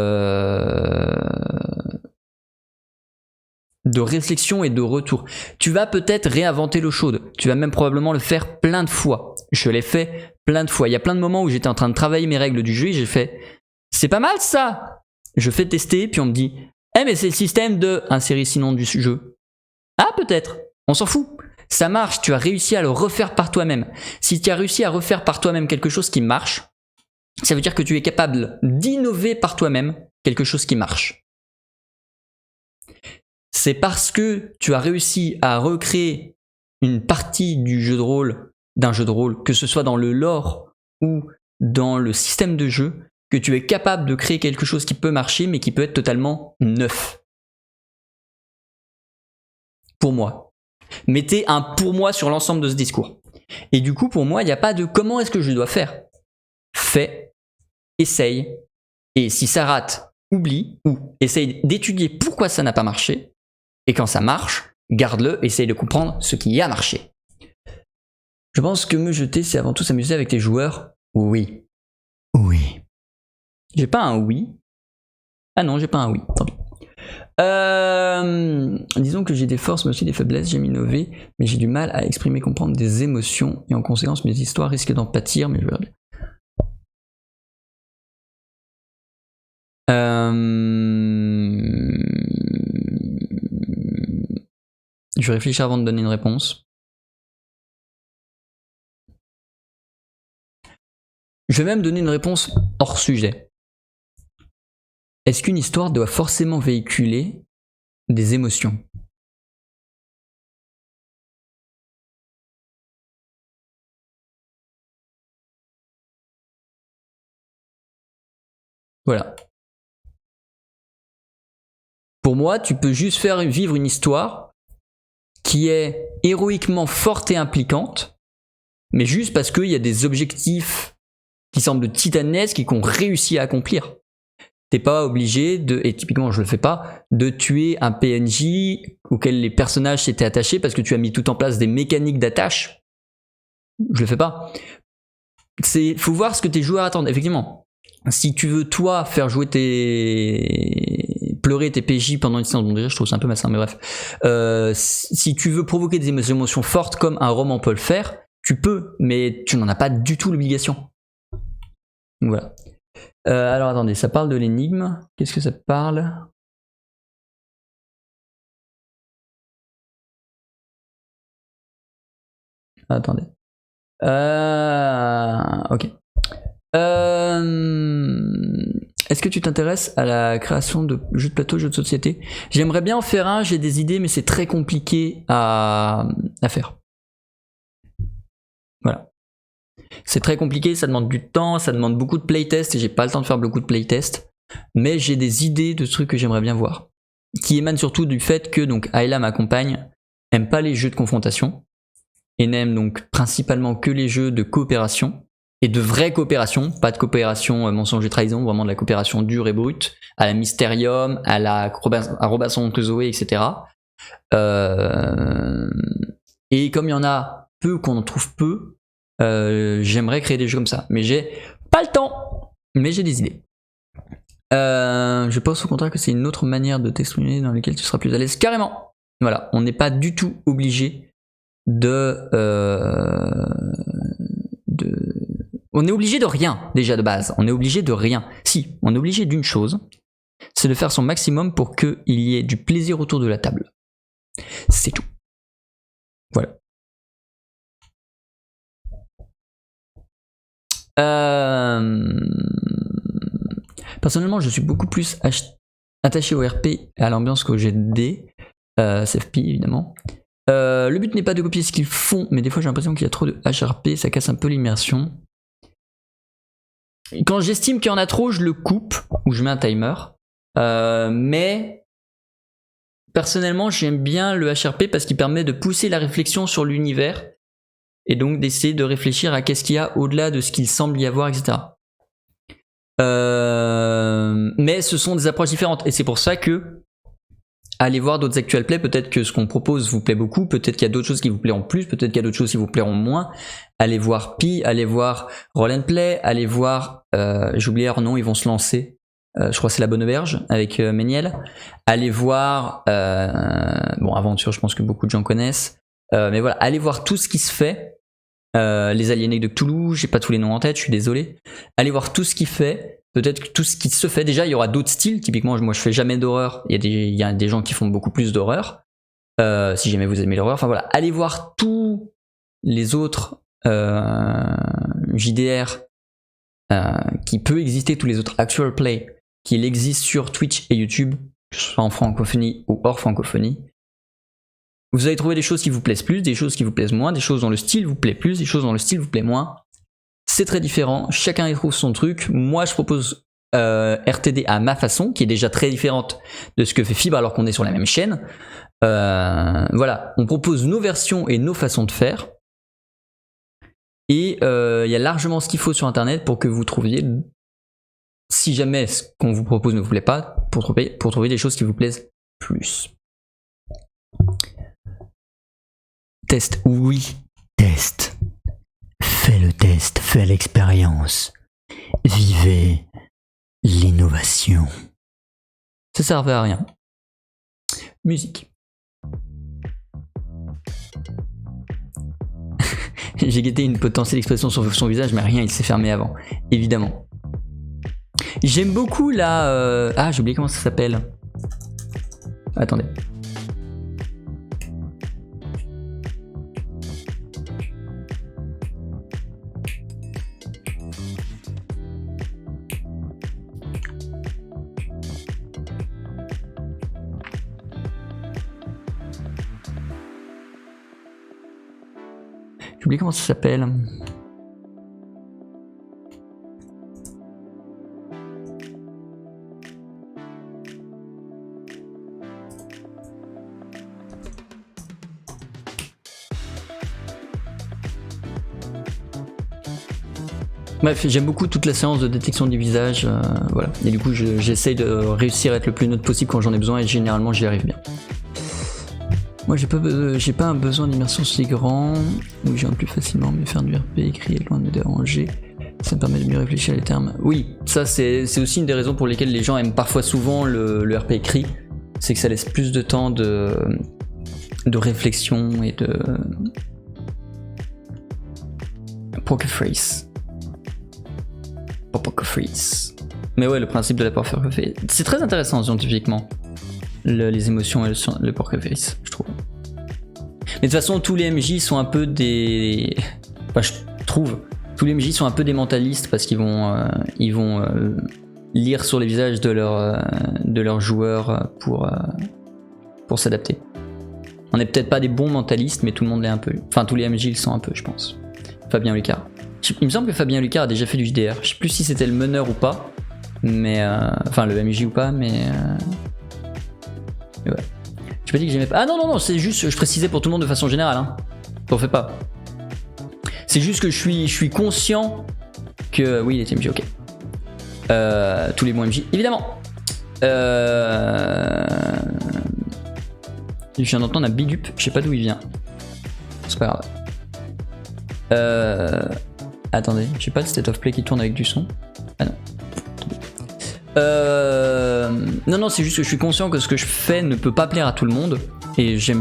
réflexion et de retour. Tu vas peut-être réinventer l'eau chaude. Tu vas même probablement le faire plein de fois. Je l'ai fait plein de fois. Il y a plein de moments où j'étais en train de travailler mes règles du jeu et j'ai fait « C'est pas mal ça !» Je fais tester, puis on me dit « Eh mais c'est le système de... » Insérer sinon du jeu. Ah peut-être, on s'en fout. Ça marche, tu as réussi à le refaire par toi-même. Si tu as réussi à refaire par toi-même quelque chose qui marche, ça veut dire que tu es capable d'innover par toi-même quelque chose qui marche. C'est parce que tu as réussi à recréer une partie du jeu de rôle, d'un jeu de rôle, que ce soit dans le lore ou dans le système de jeu, que tu es capable de créer quelque chose qui peut marcher mais qui peut être totalement neuf. Pour moi. Mettez un pour moi sur l'ensemble de ce discours. Et du coup, pour moi, il n'y a pas de comment est-ce que je dois faire. Fais, essaye, et si ça rate, oublie, ou essaye d'étudier pourquoi ça n'a pas marché, et quand ça marche, garde-le, essaye de comprendre ce qui a marché. Je pense que me jeter, c'est avant tout s'amuser avec tes joueurs. Oui. Oui. J'ai pas un oui. Ah non, j'ai pas un oui, tant pis. Disons que j'ai des forces mais aussi des faiblesses, j'aime innover, mais j'ai du mal à exprimer, comprendre des émotions et en conséquence mes histoires risquent d'en pâtir, mais je verrai bien. Je vais réfléchir avant de donner une réponse. Je vais même donner une réponse hors sujet. Est-ce qu'une histoire doit forcément véhiculer des émotions ? Voilà. Pour moi, tu peux juste faire vivre une histoire qui est héroïquement forte et impliquante, mais juste parce qu'il y a des objectifs qui semblent titanesques et qu'on réussit à accomplir. T'es pas obligé de, et typiquement je le fais pas, de tuer un PNJ auquel les personnages s'étaient attachés parce que tu as mis tout en place des mécaniques d'attache. Je le fais pas. Faut voir ce que tes joueurs attendent. Effectivement, si tu veux toi faire jouer pleurer tes PJ pendant une séance, bon déjà je trouve ça un peu malsain, mais bref. Si tu veux provoquer des émotions fortes comme un roman peut le faire, tu peux, mais tu n'en as pas du tout l'obligation. Voilà. Alors attendez, ça parle de l'énigme. Qu'est-ce que ça parle ? Attendez. Ok. Est-ce que tu t'intéresses à la création de jeux de plateau, jeux de société ? J'aimerais bien en faire un, j'ai des idées, mais c'est très compliqué à faire. Voilà. C'est très compliqué, ça demande du temps, ça demande beaucoup de playtest et j'ai pas le temps de faire beaucoup de playtest. Mais j'ai des idées de trucs que j'aimerais bien voir. Qui émanent surtout du fait que donc Ayla, ma compagne, aime pas les jeux de confrontation et n'aime donc principalement que les jeux de coopération et de vraie coopération, pas de coopération mensonge et trahison, vraiment de la coopération dure et brute, à la Mysterium, à Robinson Crusoe, etc. Et comme il y en a peu, qu'on en trouve peu, j'aimerais créer des jeux comme ça, mais j'ai pas le temps, mais j'ai des idées. Je pense au contraire que c'est une autre manière de t'exprimer dans laquelle tu seras plus à l'aise. Carrément. Voilà, on n'est pas du tout obligé on est obligé de rien déjà de base. On est obligé de rien. Si, on est obligé d'une chose, c'est de faire son maximum pour qu'il y ait du plaisir autour de la table. C'est tout. Voilà. Personnellement, je suis beaucoup plus attaché au RP et à l'ambiance qu'au GD, CFP évidemment. Le but n'est pas de copier ce qu'ils font, mais des fois j'ai l'impression qu'il y a trop de HRP, ça casse un peu l'immersion. Quand j'estime qu'il y en a trop, je le coupe ou je mets un timer. Mais personnellement, j'aime bien le HRP parce qu'il permet de pousser la réflexion sur l'univers et donc d'essayer de réfléchir à qu'est-ce qu'il y a au-delà de ce qu'il semble y avoir, etc. Mais ce sont des approches différentes et c'est pour ça que allez voir d'autres actual play, peut-être que ce qu'on propose vous plaît beaucoup, peut-être qu'il y a d'autres choses qui vous plairont plus, peut-être qu'il y a d'autres choses qui vous plairont moins. Allez voir Pi, allez voir Roll and Play, allez voir, j'ai oublié leur nom, ils vont se lancer, je crois que c'est La Bonne Auberge avec Méniel. Allez voir, bon Aventure je pense que beaucoup de gens connaissent, mais voilà, allez voir tout ce qui se fait, les Aliénés de Cthulhu, j'ai pas tous les noms en tête, je suis désolé. Allez voir tout ce qui fait. Peut-être que tout ce qui se fait, déjà il y aura d'autres styles, typiquement moi je fais jamais d'horreur, il y a des gens qui font beaucoup plus d'horreur, si jamais vous aimez l'horreur, enfin voilà, allez voir tous les autres JDR qui peut exister, tous les autres actual play qui existent sur Twitch et YouTube, que ce soit en francophonie ou hors francophonie. Vous allez trouver des choses qui vous plaisent plus, des choses qui vous plaisent moins, des choses dont le style vous plaît plus, des choses dont le style vous plaît moins. C'est très différent, chacun y trouve son truc. Moi je propose RTD à ma façon, qui est déjà très différente de ce que fait Fibre alors qu'on est sur la même chaîne. Voilà, on propose nos versions et nos façons de faire. Et il y a largement ce qu'il faut sur internet pour que vous trouviez, si jamais ce qu'on vous propose ne vous plaît pas, pour trouver des choses qui vous plaisent plus. Test, oui, test. Fais le test, fais l'expérience. Vivez l'innovation. Ça servait à rien. Musique. J'ai guetté une potentielle expression sur son visage, mais rien, il s'est fermé avant. Évidemment. J'aime beaucoup la... Ah, j'ai oublié comment ça s'appelle. Attendez. J'ai oublié comment ça s'appelle. Bref, j'aime beaucoup toute la séance de détection du visage, voilà. Et du coup, j'essaye de réussir à être le plus neutre possible quand j'en ai besoin et généralement j'y arrive bien. Moi j'ai pas un besoin d'immersion si grand, où j'ai plus facilement mais faire du RP, écrit est loin de me déranger, ça me permet de mieux réfléchir à les termes. Oui, ça c'est aussi une des raisons pour lesquelles les gens aiment parfois souvent le RP écrit, c'est que ça laisse plus de temps de réflexion et de... Poker face. Pas poker face. Mais ouais, le principe de la poker face, c'est très intéressant scientifiquement. Les émotions et le poker face, je trouve. Mais de toute façon, tous les MJ sont un peu des... Enfin, je trouve, tous les MJ sont un peu des mentalistes parce qu'ils vont, lire sur les visages de leurs joueurs pour s'adapter. On n'est peut-être pas des bons mentalistes, mais tout le monde l'est un peu. Enfin, tous les MJ le sont un peu, je pense. Fabien Lucas. Il me semble que Fabien Lucas a déjà fait du JDR. Je sais plus si c'était le meneur ou pas, mais enfin le MJ ou pas, mais ouais. J'ai pas dit que j'aimais pas. Ah non, c'est juste, je précisais pour tout le monde de façon générale, hein. T'en fais pas. C'est juste que je suis conscient que... Oui, les MJ, ok. Tous les bons MJ, évidemment. Je viens d'entendre un big up, je sais pas d'où il vient. C'est pas grave. Attendez, j'ai pas le state of play qui tourne avec du son. Ah non. Non, c'est juste que je suis conscient que ce que je fais ne peut pas plaire à tout le monde. Et je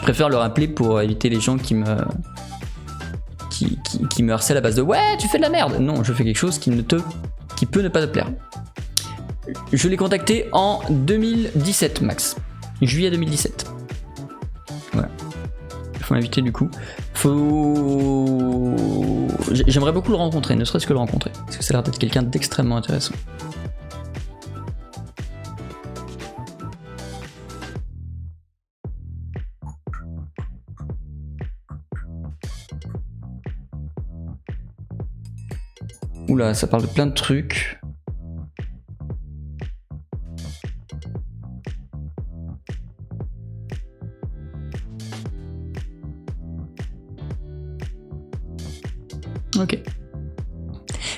préfère le rappeler pour éviter les gens qui me harcèlent à base de ouais, tu fais de la merde. Non, je fais quelque chose qui peut ne pas te plaire. Je l'ai contacté en 2017 max. Juillet 2017. Voilà. Il faut m'inviter du coup. J'aimerais beaucoup le rencontrer, ne serait-ce que le rencontrer. Parce que ça a l'air d'être quelqu'un d'extrêmement intéressant. Oula, ça parle de plein de trucs. Ok.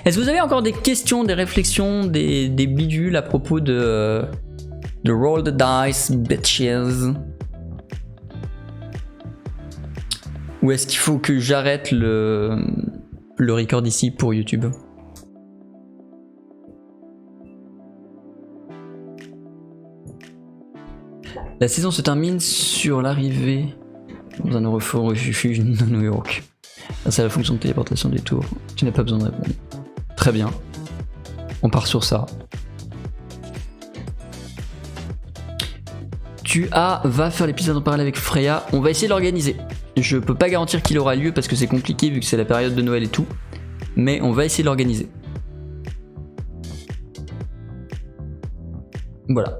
Est-ce que vous avez encore des questions, des réflexions, des bidules à propos de Roll the Dice, bitches? Ou est-ce qu'il faut que j'arrête le record ici pour YouTube? La saison se termine sur l'arrivée dans un refuge de New York. C'est la fonction de téléportation des tours. Tu n'as pas besoin de répondre. Très bien. On part sur ça. Va faire l'épisode en parallèle avec Freya. On va essayer de l'organiser. Je peux pas garantir qu'il aura lieu parce que c'est compliqué vu que c'est la période de Noël et tout. Mais on va essayer de l'organiser. Voilà.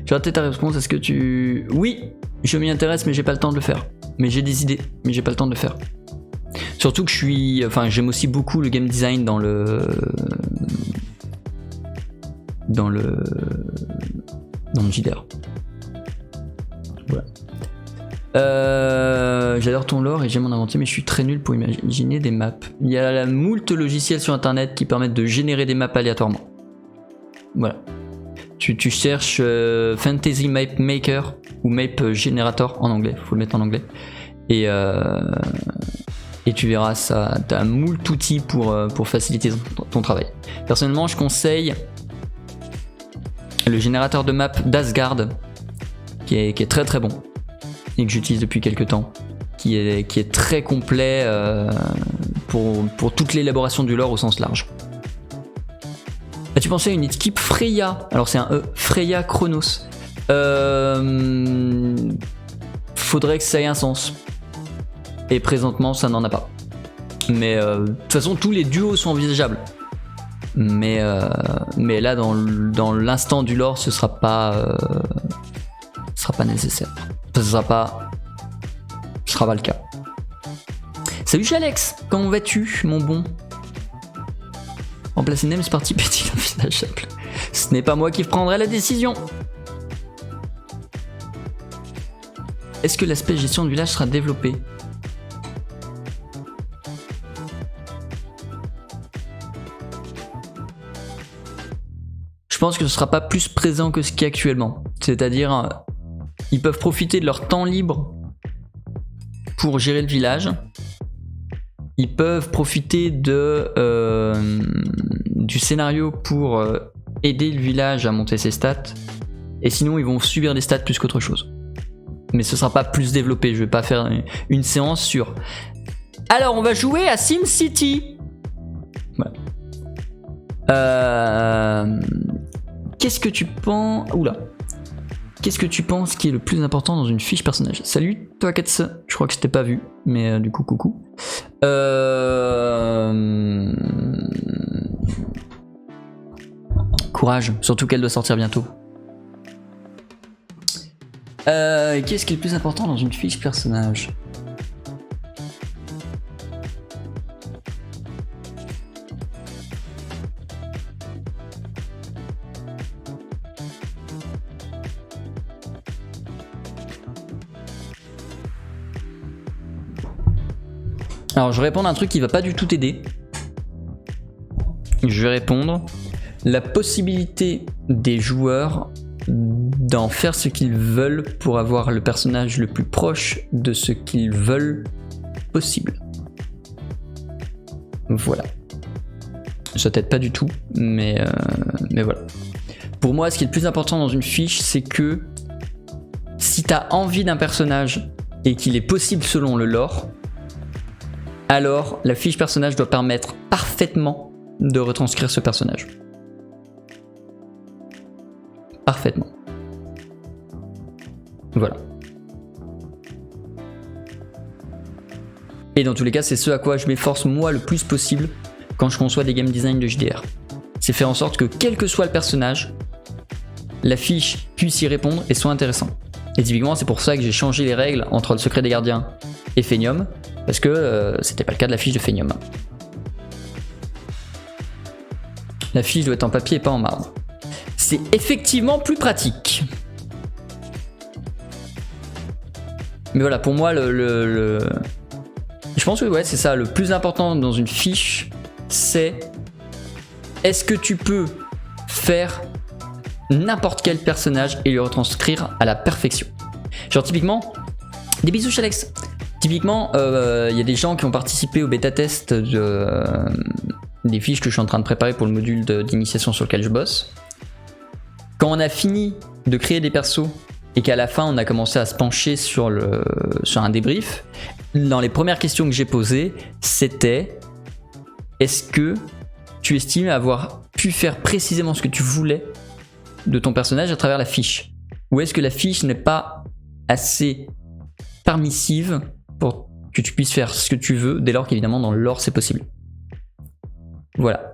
J'ai raté ta réponse, est-ce que tu... Oui, je m'y intéresse mais j'ai pas le temps de le faire. Mais j'ai des idées, mais j'ai pas le temps de le faire. Surtout que j'aime aussi beaucoup le game design dans le JDR. Voilà. J'adore ton lore et j'aime en inventer mais je suis très nul pour imaginer des maps. Il y a moult logiciels sur internet qui permettent de générer des maps aléatoirement. Voilà. Tu cherches Fantasy Map Maker ou Map Generator en anglais, faut le mettre en anglais. Et tu verras ça, t'as moult outils pour faciliter ton travail. Personnellement, je conseille le générateur de map d'Asgard, qui est très très bon et que j'utilise depuis quelques temps, qui est très complet pour toute l'élaboration du lore au sens large. As-tu pensé à une équipe Freya? Alors c'est un Freya Chronos. Faudrait que ça ait un sens. Et présentement, ça n'en a pas. Mais de toute façon, tous les duos sont envisageables. Mais là, dans l'instant du lore, ce sera pas nécessaire. Ce sera pas le cas. Salut Alex, comment vas-tu, mon bon? Remplacer Nems par Petit envisageable. Ce n'est pas moi qui prendrai la décision. Est-ce que l'aspect gestion de village sera développé? Je pense que ce sera pas plus présent que ce qui est actuellement. C'est-à-dire, ils peuvent profiter de leur temps libre pour gérer le village. Ils peuvent profiter du scénario pour aider le village à monter ses stats. Et sinon, ils vont subir des stats plus qu'autre chose. Mais ce sera pas plus développé. Je vais pas faire une séance sur... Alors, on va jouer à SimCity. Voilà. Qu'est-ce que tu penses... Oula. Qu'est-ce que tu penses qui est le plus important dans une fiche personnage? Salut, toi Katz. Je crois que je t'ai pas vu, mais du coup, coucou. Courage, surtout qu'elle doit sortir bientôt. Qu'est-ce qui est le plus important dans une fiche personnage? Alors je vais répondre à un truc qui va pas du tout t'aider. Je vais répondre la possibilité des joueurs d'en faire ce qu'ils veulent pour avoir le personnage le plus proche de ce qu'ils veulent possible. Voilà. Ça t'aide pas du tout, mais voilà. Pour moi, ce qui est le plus important dans une fiche, c'est que si t'as envie d'un personnage et qu'il est possible selon le lore, alors la fiche personnage doit permettre parfaitement de retranscrire ce personnage. Parfaitement. Voilà. Et dans tous les cas, c'est ce à quoi je m'efforce moi le plus possible quand je conçois des game design de JDR. C'est faire en sorte que quel que soit le personnage, la fiche puisse y répondre et soit intéressant. Et typiquement, c'est pour ça que j'ai changé les règles entre le secret des gardiens et Phénium, parce que c'était pas le cas de la fiche de Phénium. La fiche doit être en papier et pas en marbre. C'est effectivement plus pratique. Mais voilà, pour moi, je pense que ouais, c'est ça. Le plus important dans une fiche, c'est est-ce que tu peux faire n'importe quel personnage et le retranscrire à la perfection. Genre typiquement, des bisous chez Alex. Typiquement, y a des gens qui ont participé au bêta-test des fiches que je suis en train de préparer pour le module d'initiation sur lequel je bosse. Quand on a fini de créer des persos et qu'à la fin on a commencé à se pencher sur un débrief, dans les premières questions que j'ai posées, c'était est-ce que tu estimes avoir pu faire précisément ce que tu voulais de ton personnage à travers la fiche? Ou est-ce que la fiche n'est pas assez permissive pour que tu puisses faire ce que tu veux, dès lors qu'évidemment dans le lore c'est possible. Voilà.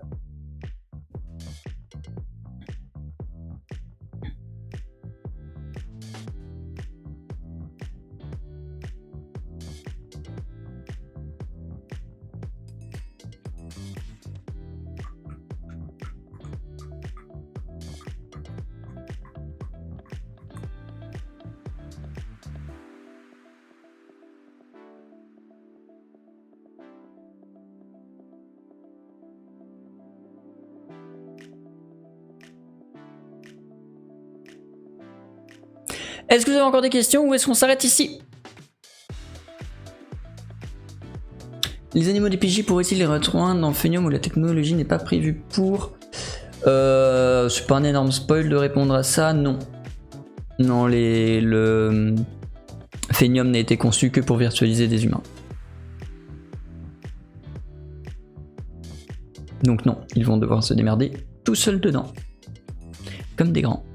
Est-ce que vous avez encore des questions ou est-ce qu'on s'arrête ici? Les animaux des PJ pourraient-ils les rejoindre dans Phénium où la technologie n'est pas prévue pour? C'est pas un énorme spoil de répondre à ça, non. Non, le Phénium n'a été conçu que pour virtualiser des humains. Donc non, ils vont devoir se démerder tout seuls dedans. Comme des grands.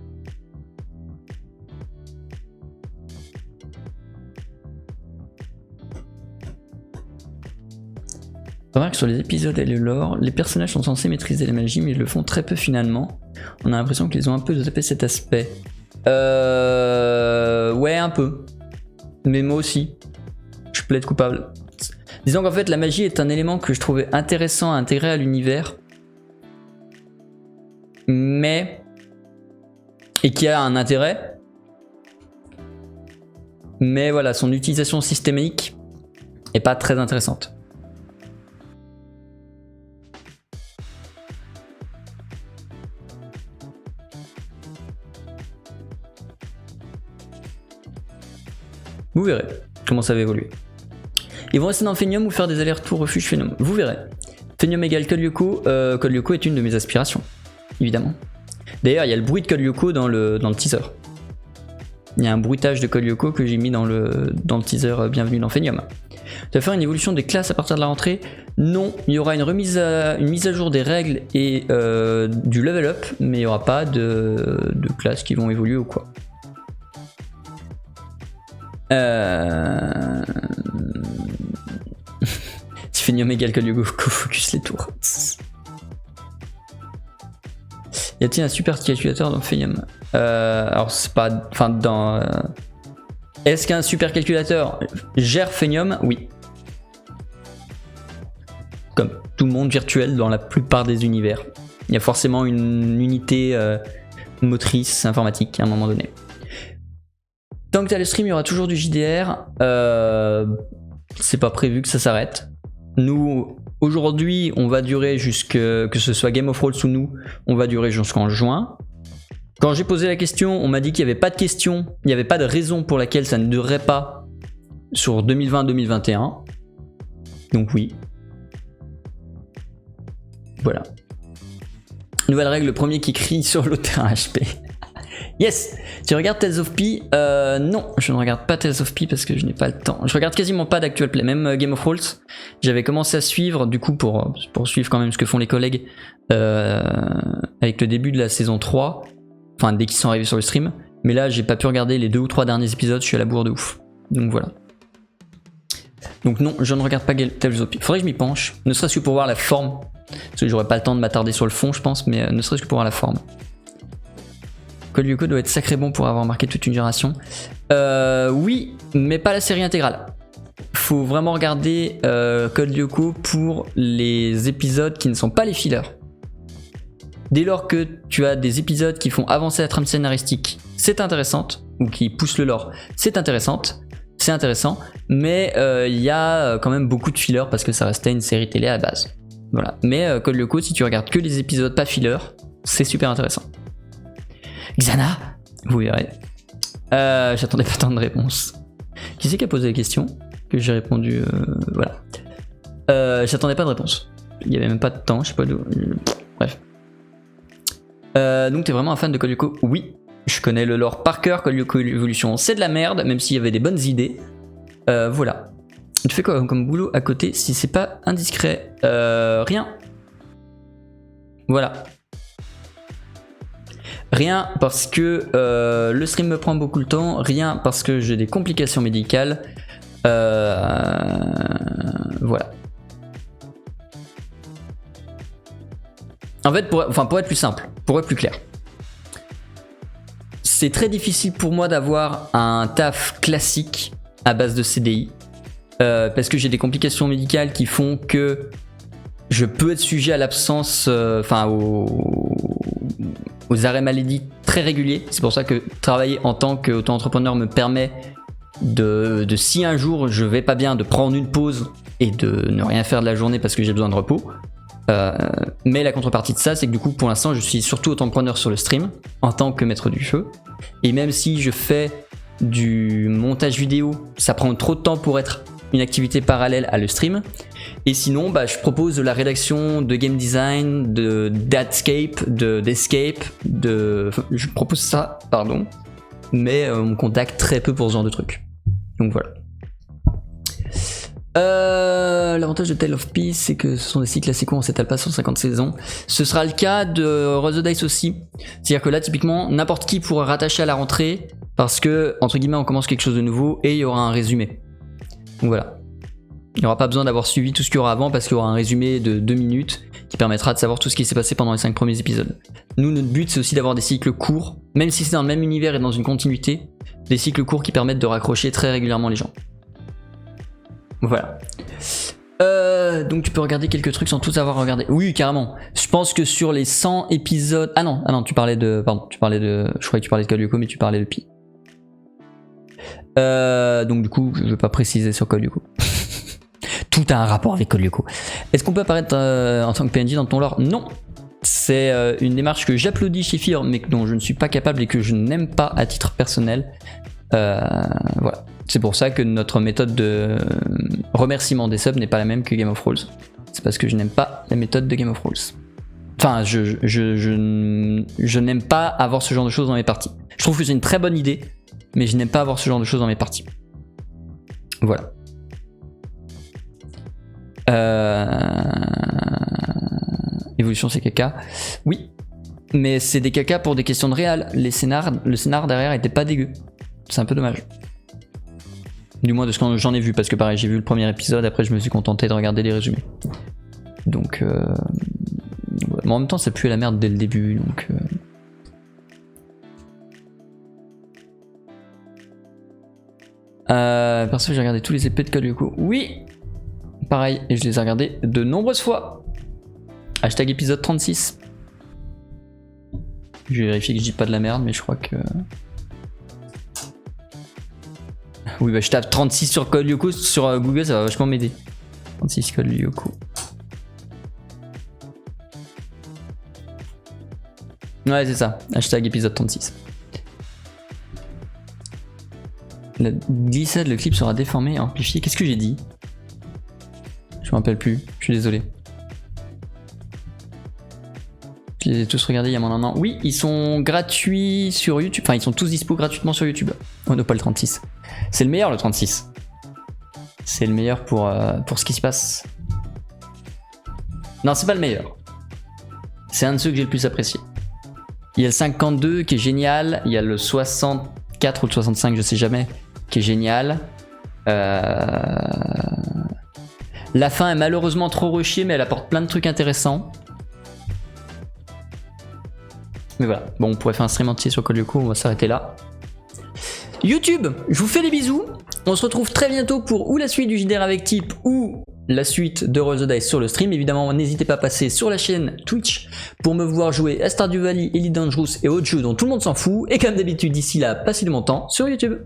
Remarque sur les épisodes et le lore, les personnages sont censés maîtriser la magie mais ils le font très peu finalement. On a l'impression qu'ils ont un peu zappé cet aspect. Ouais, un peu. Mais moi aussi. Je plaide coupable. Disons qu'en fait la magie est un élément que je trouvais intéressant à intégrer à l'univers. Mais... et qui a un intérêt. Mais voilà, son utilisation systémique est pas très intéressante. Vous verrez comment ça va évoluer. Ils vont rester dans Phénium ou faire des allers-retours refuge Phénium. Vous verrez. Phénium égale Code Lyoko. Code Lyoko est une de mes aspirations, évidemment. D'ailleurs, il y a le bruit de Code Lyoko dans le teaser. Il y a un bruitage de Code Lyoko que j'ai mis dans le teaser Bienvenue dans Phénium. Tu vas faire une évolution des classes à partir de la rentrée? Non, il y aura une mise à jour des règles et du level up, mais il n'y aura pas de classes qui vont évoluer ou quoi. Si Phénium égale Code Lyoko, focus les tours. Y a-t-il un super calculateur dans Phénium? Alors c'est pas... enfin dans... Est-ce qu'un super calculateur gère Phénium? Oui. Comme tout le monde virtuel dans la plupart des univers. Il y a forcément une unité motrice informatique à un moment donné. Tant que tu as le stream, il y aura toujours du JDR. C'est pas prévu que ça s'arrête. Nous, aujourd'hui, on va durer que ce soit Game of Thrones ou nous, on va durer jusqu'en juin. Quand j'ai posé la question, on m'a dit qu'il n'y avait pas de question, il n'y avait pas de raison pour laquelle ça ne durerait pas sur 2020-2021. Donc oui. Voilà. Nouvelle règle, le premier qui crie sur le terrain HP. Yes. Tu regardes Tales of P? Non, je ne regarde pas Tales of P parce que je n'ai pas le temps. Je regarde quasiment pas d'actual play, même Game of Thrones. J'avais commencé à suivre, du coup, pour suivre quand même ce que font les collègues avec le début de la saison 3. Enfin, dès qu'ils sont arrivés sur le stream. Mais là, j'ai pas pu regarder les 2 ou 3 derniers épisodes, je suis à la bourre de ouf. Donc voilà. Donc non, je ne regarde pas Tales of P. Faudrait que je m'y penche, ne serait-ce que pour voir la forme. Parce que j'aurais pas le temps de m'attarder sur le fond, je pense, mais ne serait-ce que pour voir la forme. Code Lyoko doit être sacré bon pour avoir marqué toute une génération. Oui, mais pas la série intégrale. Faut vraiment regarder Code Lyoko pour les épisodes qui ne sont pas les fillers. Dès lors que tu as des épisodes qui font avancer la trame scénaristique, c'est intéressante, ou qui poussent le lore, c'est intéressant, mais il y a quand même beaucoup de fillers parce que ça restait une série télé à la base. Voilà. Mais Code Lyoko, si tu regardes que les épisodes pas fillers, c'est super intéressant. Xana, vous verrez. J'attendais pas tant de réponses. Qui c'est qui a posé la question? Que j'ai répondu, voilà. J'attendais pas de réponse. Il y avait même pas de temps, je sais pas d'où. Bref. Donc t'es vraiment un fan de Code Lyoko? Oui. Je connais le lore par cœur. Code Lyoko Evolution, c'est de la merde, même s'il y avait des bonnes idées. Voilà. Tu fais quoi comme boulot à côté si c'est pas indiscret? Rien. Voilà. Rien parce que le stream me prend beaucoup de temps. Rien parce que j'ai des complications médicales. Voilà. En fait, pour être plus simple, pour être plus clair, c'est très difficile pour moi d'avoir un taf classique à base de CDI parce que j'ai des complications médicales qui font que je peux être sujet à l'absence, aux arrêts maladie très réguliers. C'est pour ça que travailler en tant qu'auto-entrepreneur me permet de si un jour je vais pas bien, de prendre une pause et de ne rien faire de la journée parce que j'ai besoin de repos. Mais la contrepartie de ça, c'est que du coup, pour l'instant, je suis surtout auto-entrepreneur sur le stream en tant que maître du jeu. Et même si je fais du montage vidéo, ça prend trop de temps pour être une activité parallèle à le stream. Et sinon, je propose de la rédaction, de game design, d'Adscape, d'Escape, je propose ça, pardon. Mais on me contacte très peu pour ce genre de trucs. Donc voilà. L'avantage de Tale of Peace, c'est que ce sont des cycles assez courts, on s'étale pas sur 50 saisons. Ce sera le cas de Roll the Dice aussi. C'est-à-dire que là, typiquement, n'importe qui pourra rattacher à la rentrée parce que, entre guillemets, on commence quelque chose de nouveau et il y aura un résumé. Donc voilà. Il n'y aura pas besoin d'avoir suivi tout ce qu'il y aura avant parce qu'il y aura un résumé de 2 minutes qui permettra de savoir tout ce qui s'est passé pendant les 5 premiers épisodes. Nous, notre but, c'est aussi d'avoir des cycles courts, même si c'est dans le même univers et dans une continuité, des cycles courts qui permettent de raccrocher très régulièrement les gens. Voilà. Donc tu peux regarder quelques trucs sans tout avoir regardé. Oui, carrément. Je pense que sur les 100 épisodes... Ah non, tu parlais de... Pardon, je croyais que tu parlais de Code Lyoko, mais tu parlais de Pi. Donc du coup, je ne vais pas préciser sur Code Lyoko. Tout a un rapport avec Code Lyoko. Est-ce qu'on peut apparaître en tant que PNJ dans ton lore? Non. C'est une démarche que j'applaudis chez Fear, mais dont je ne suis pas capable et que je n'aime pas à titre personnel. Voilà. C'est pour ça que notre méthode de remerciement des subs n'est pas la même que Game of Thrones. C'est parce que je n'aime pas la méthode de Game of Thrones. Enfin, je n'aime pas avoir ce genre de choses dans mes parties. Je trouve que c'est une très bonne idée, mais je n'aime pas avoir ce genre de choses dans mes parties. Voilà. Évolution, c'est caca. Oui, mais c'est des caca pour des questions de réal. Le scénar derrière était pas dégueu. C'est un peu dommage. Du moins de ce que j'en ai vu, parce que pareil, j'ai vu le premier épisode, après je me suis contenté de regarder les résumés. Donc, mais en même temps, ça pue la merde dès le début, donc... Perso, j'ai regardé tous les épées de Code Lyoko. Oui, pareil, et je les ai regardés de nombreuses fois. Hashtag épisode 36. Je vais vérifier que je dis pas de la merde, mais je crois que... Oui, je tape 36 sur Code Lyoko sur Google, ça va vachement m'aider. 36 Code Lyoko. Ouais, c'est ça. Hashtag épisode 36. La glissade, le clip sera déformé et amplifié. Qu'est-ce que j'ai dit? Je me rappelle plus. Je suis désolé. Je les ai tous regardés il y a moins d'un an. Oui, ils sont gratuits sur YouTube. Enfin, ils sont tous dispo gratuitement sur YouTube. Oh non, pas le 36. C'est le meilleur, le 36. C'est le meilleur pour ce qui se passe. Non, c'est pas le meilleur. C'est un de ceux que j'ai le plus apprécié. Il y a le 52 qui est génial. Il y a le 64 ou le 65, je sais jamais, qui est génial. La fin est malheureusement trop rushée, mais elle apporte plein de trucs intéressants. Mais voilà, bon, on pourrait faire un stream entier sur Call Yoko, on va s'arrêter là. YouTube, je vous fais des bisous. On se retrouve très bientôt pour ou la suite du JDR avec Type ou la suite de Roll the Dice sur le stream. Évidemment, n'hésitez pas à passer sur la chaîne Twitch pour me voir jouer à Stardew Valley, Elite Dangerous et autres jeux dont tout le monde s'en fout. Et comme d'habitude, d'ici là, passez du bon temps sur YouTube.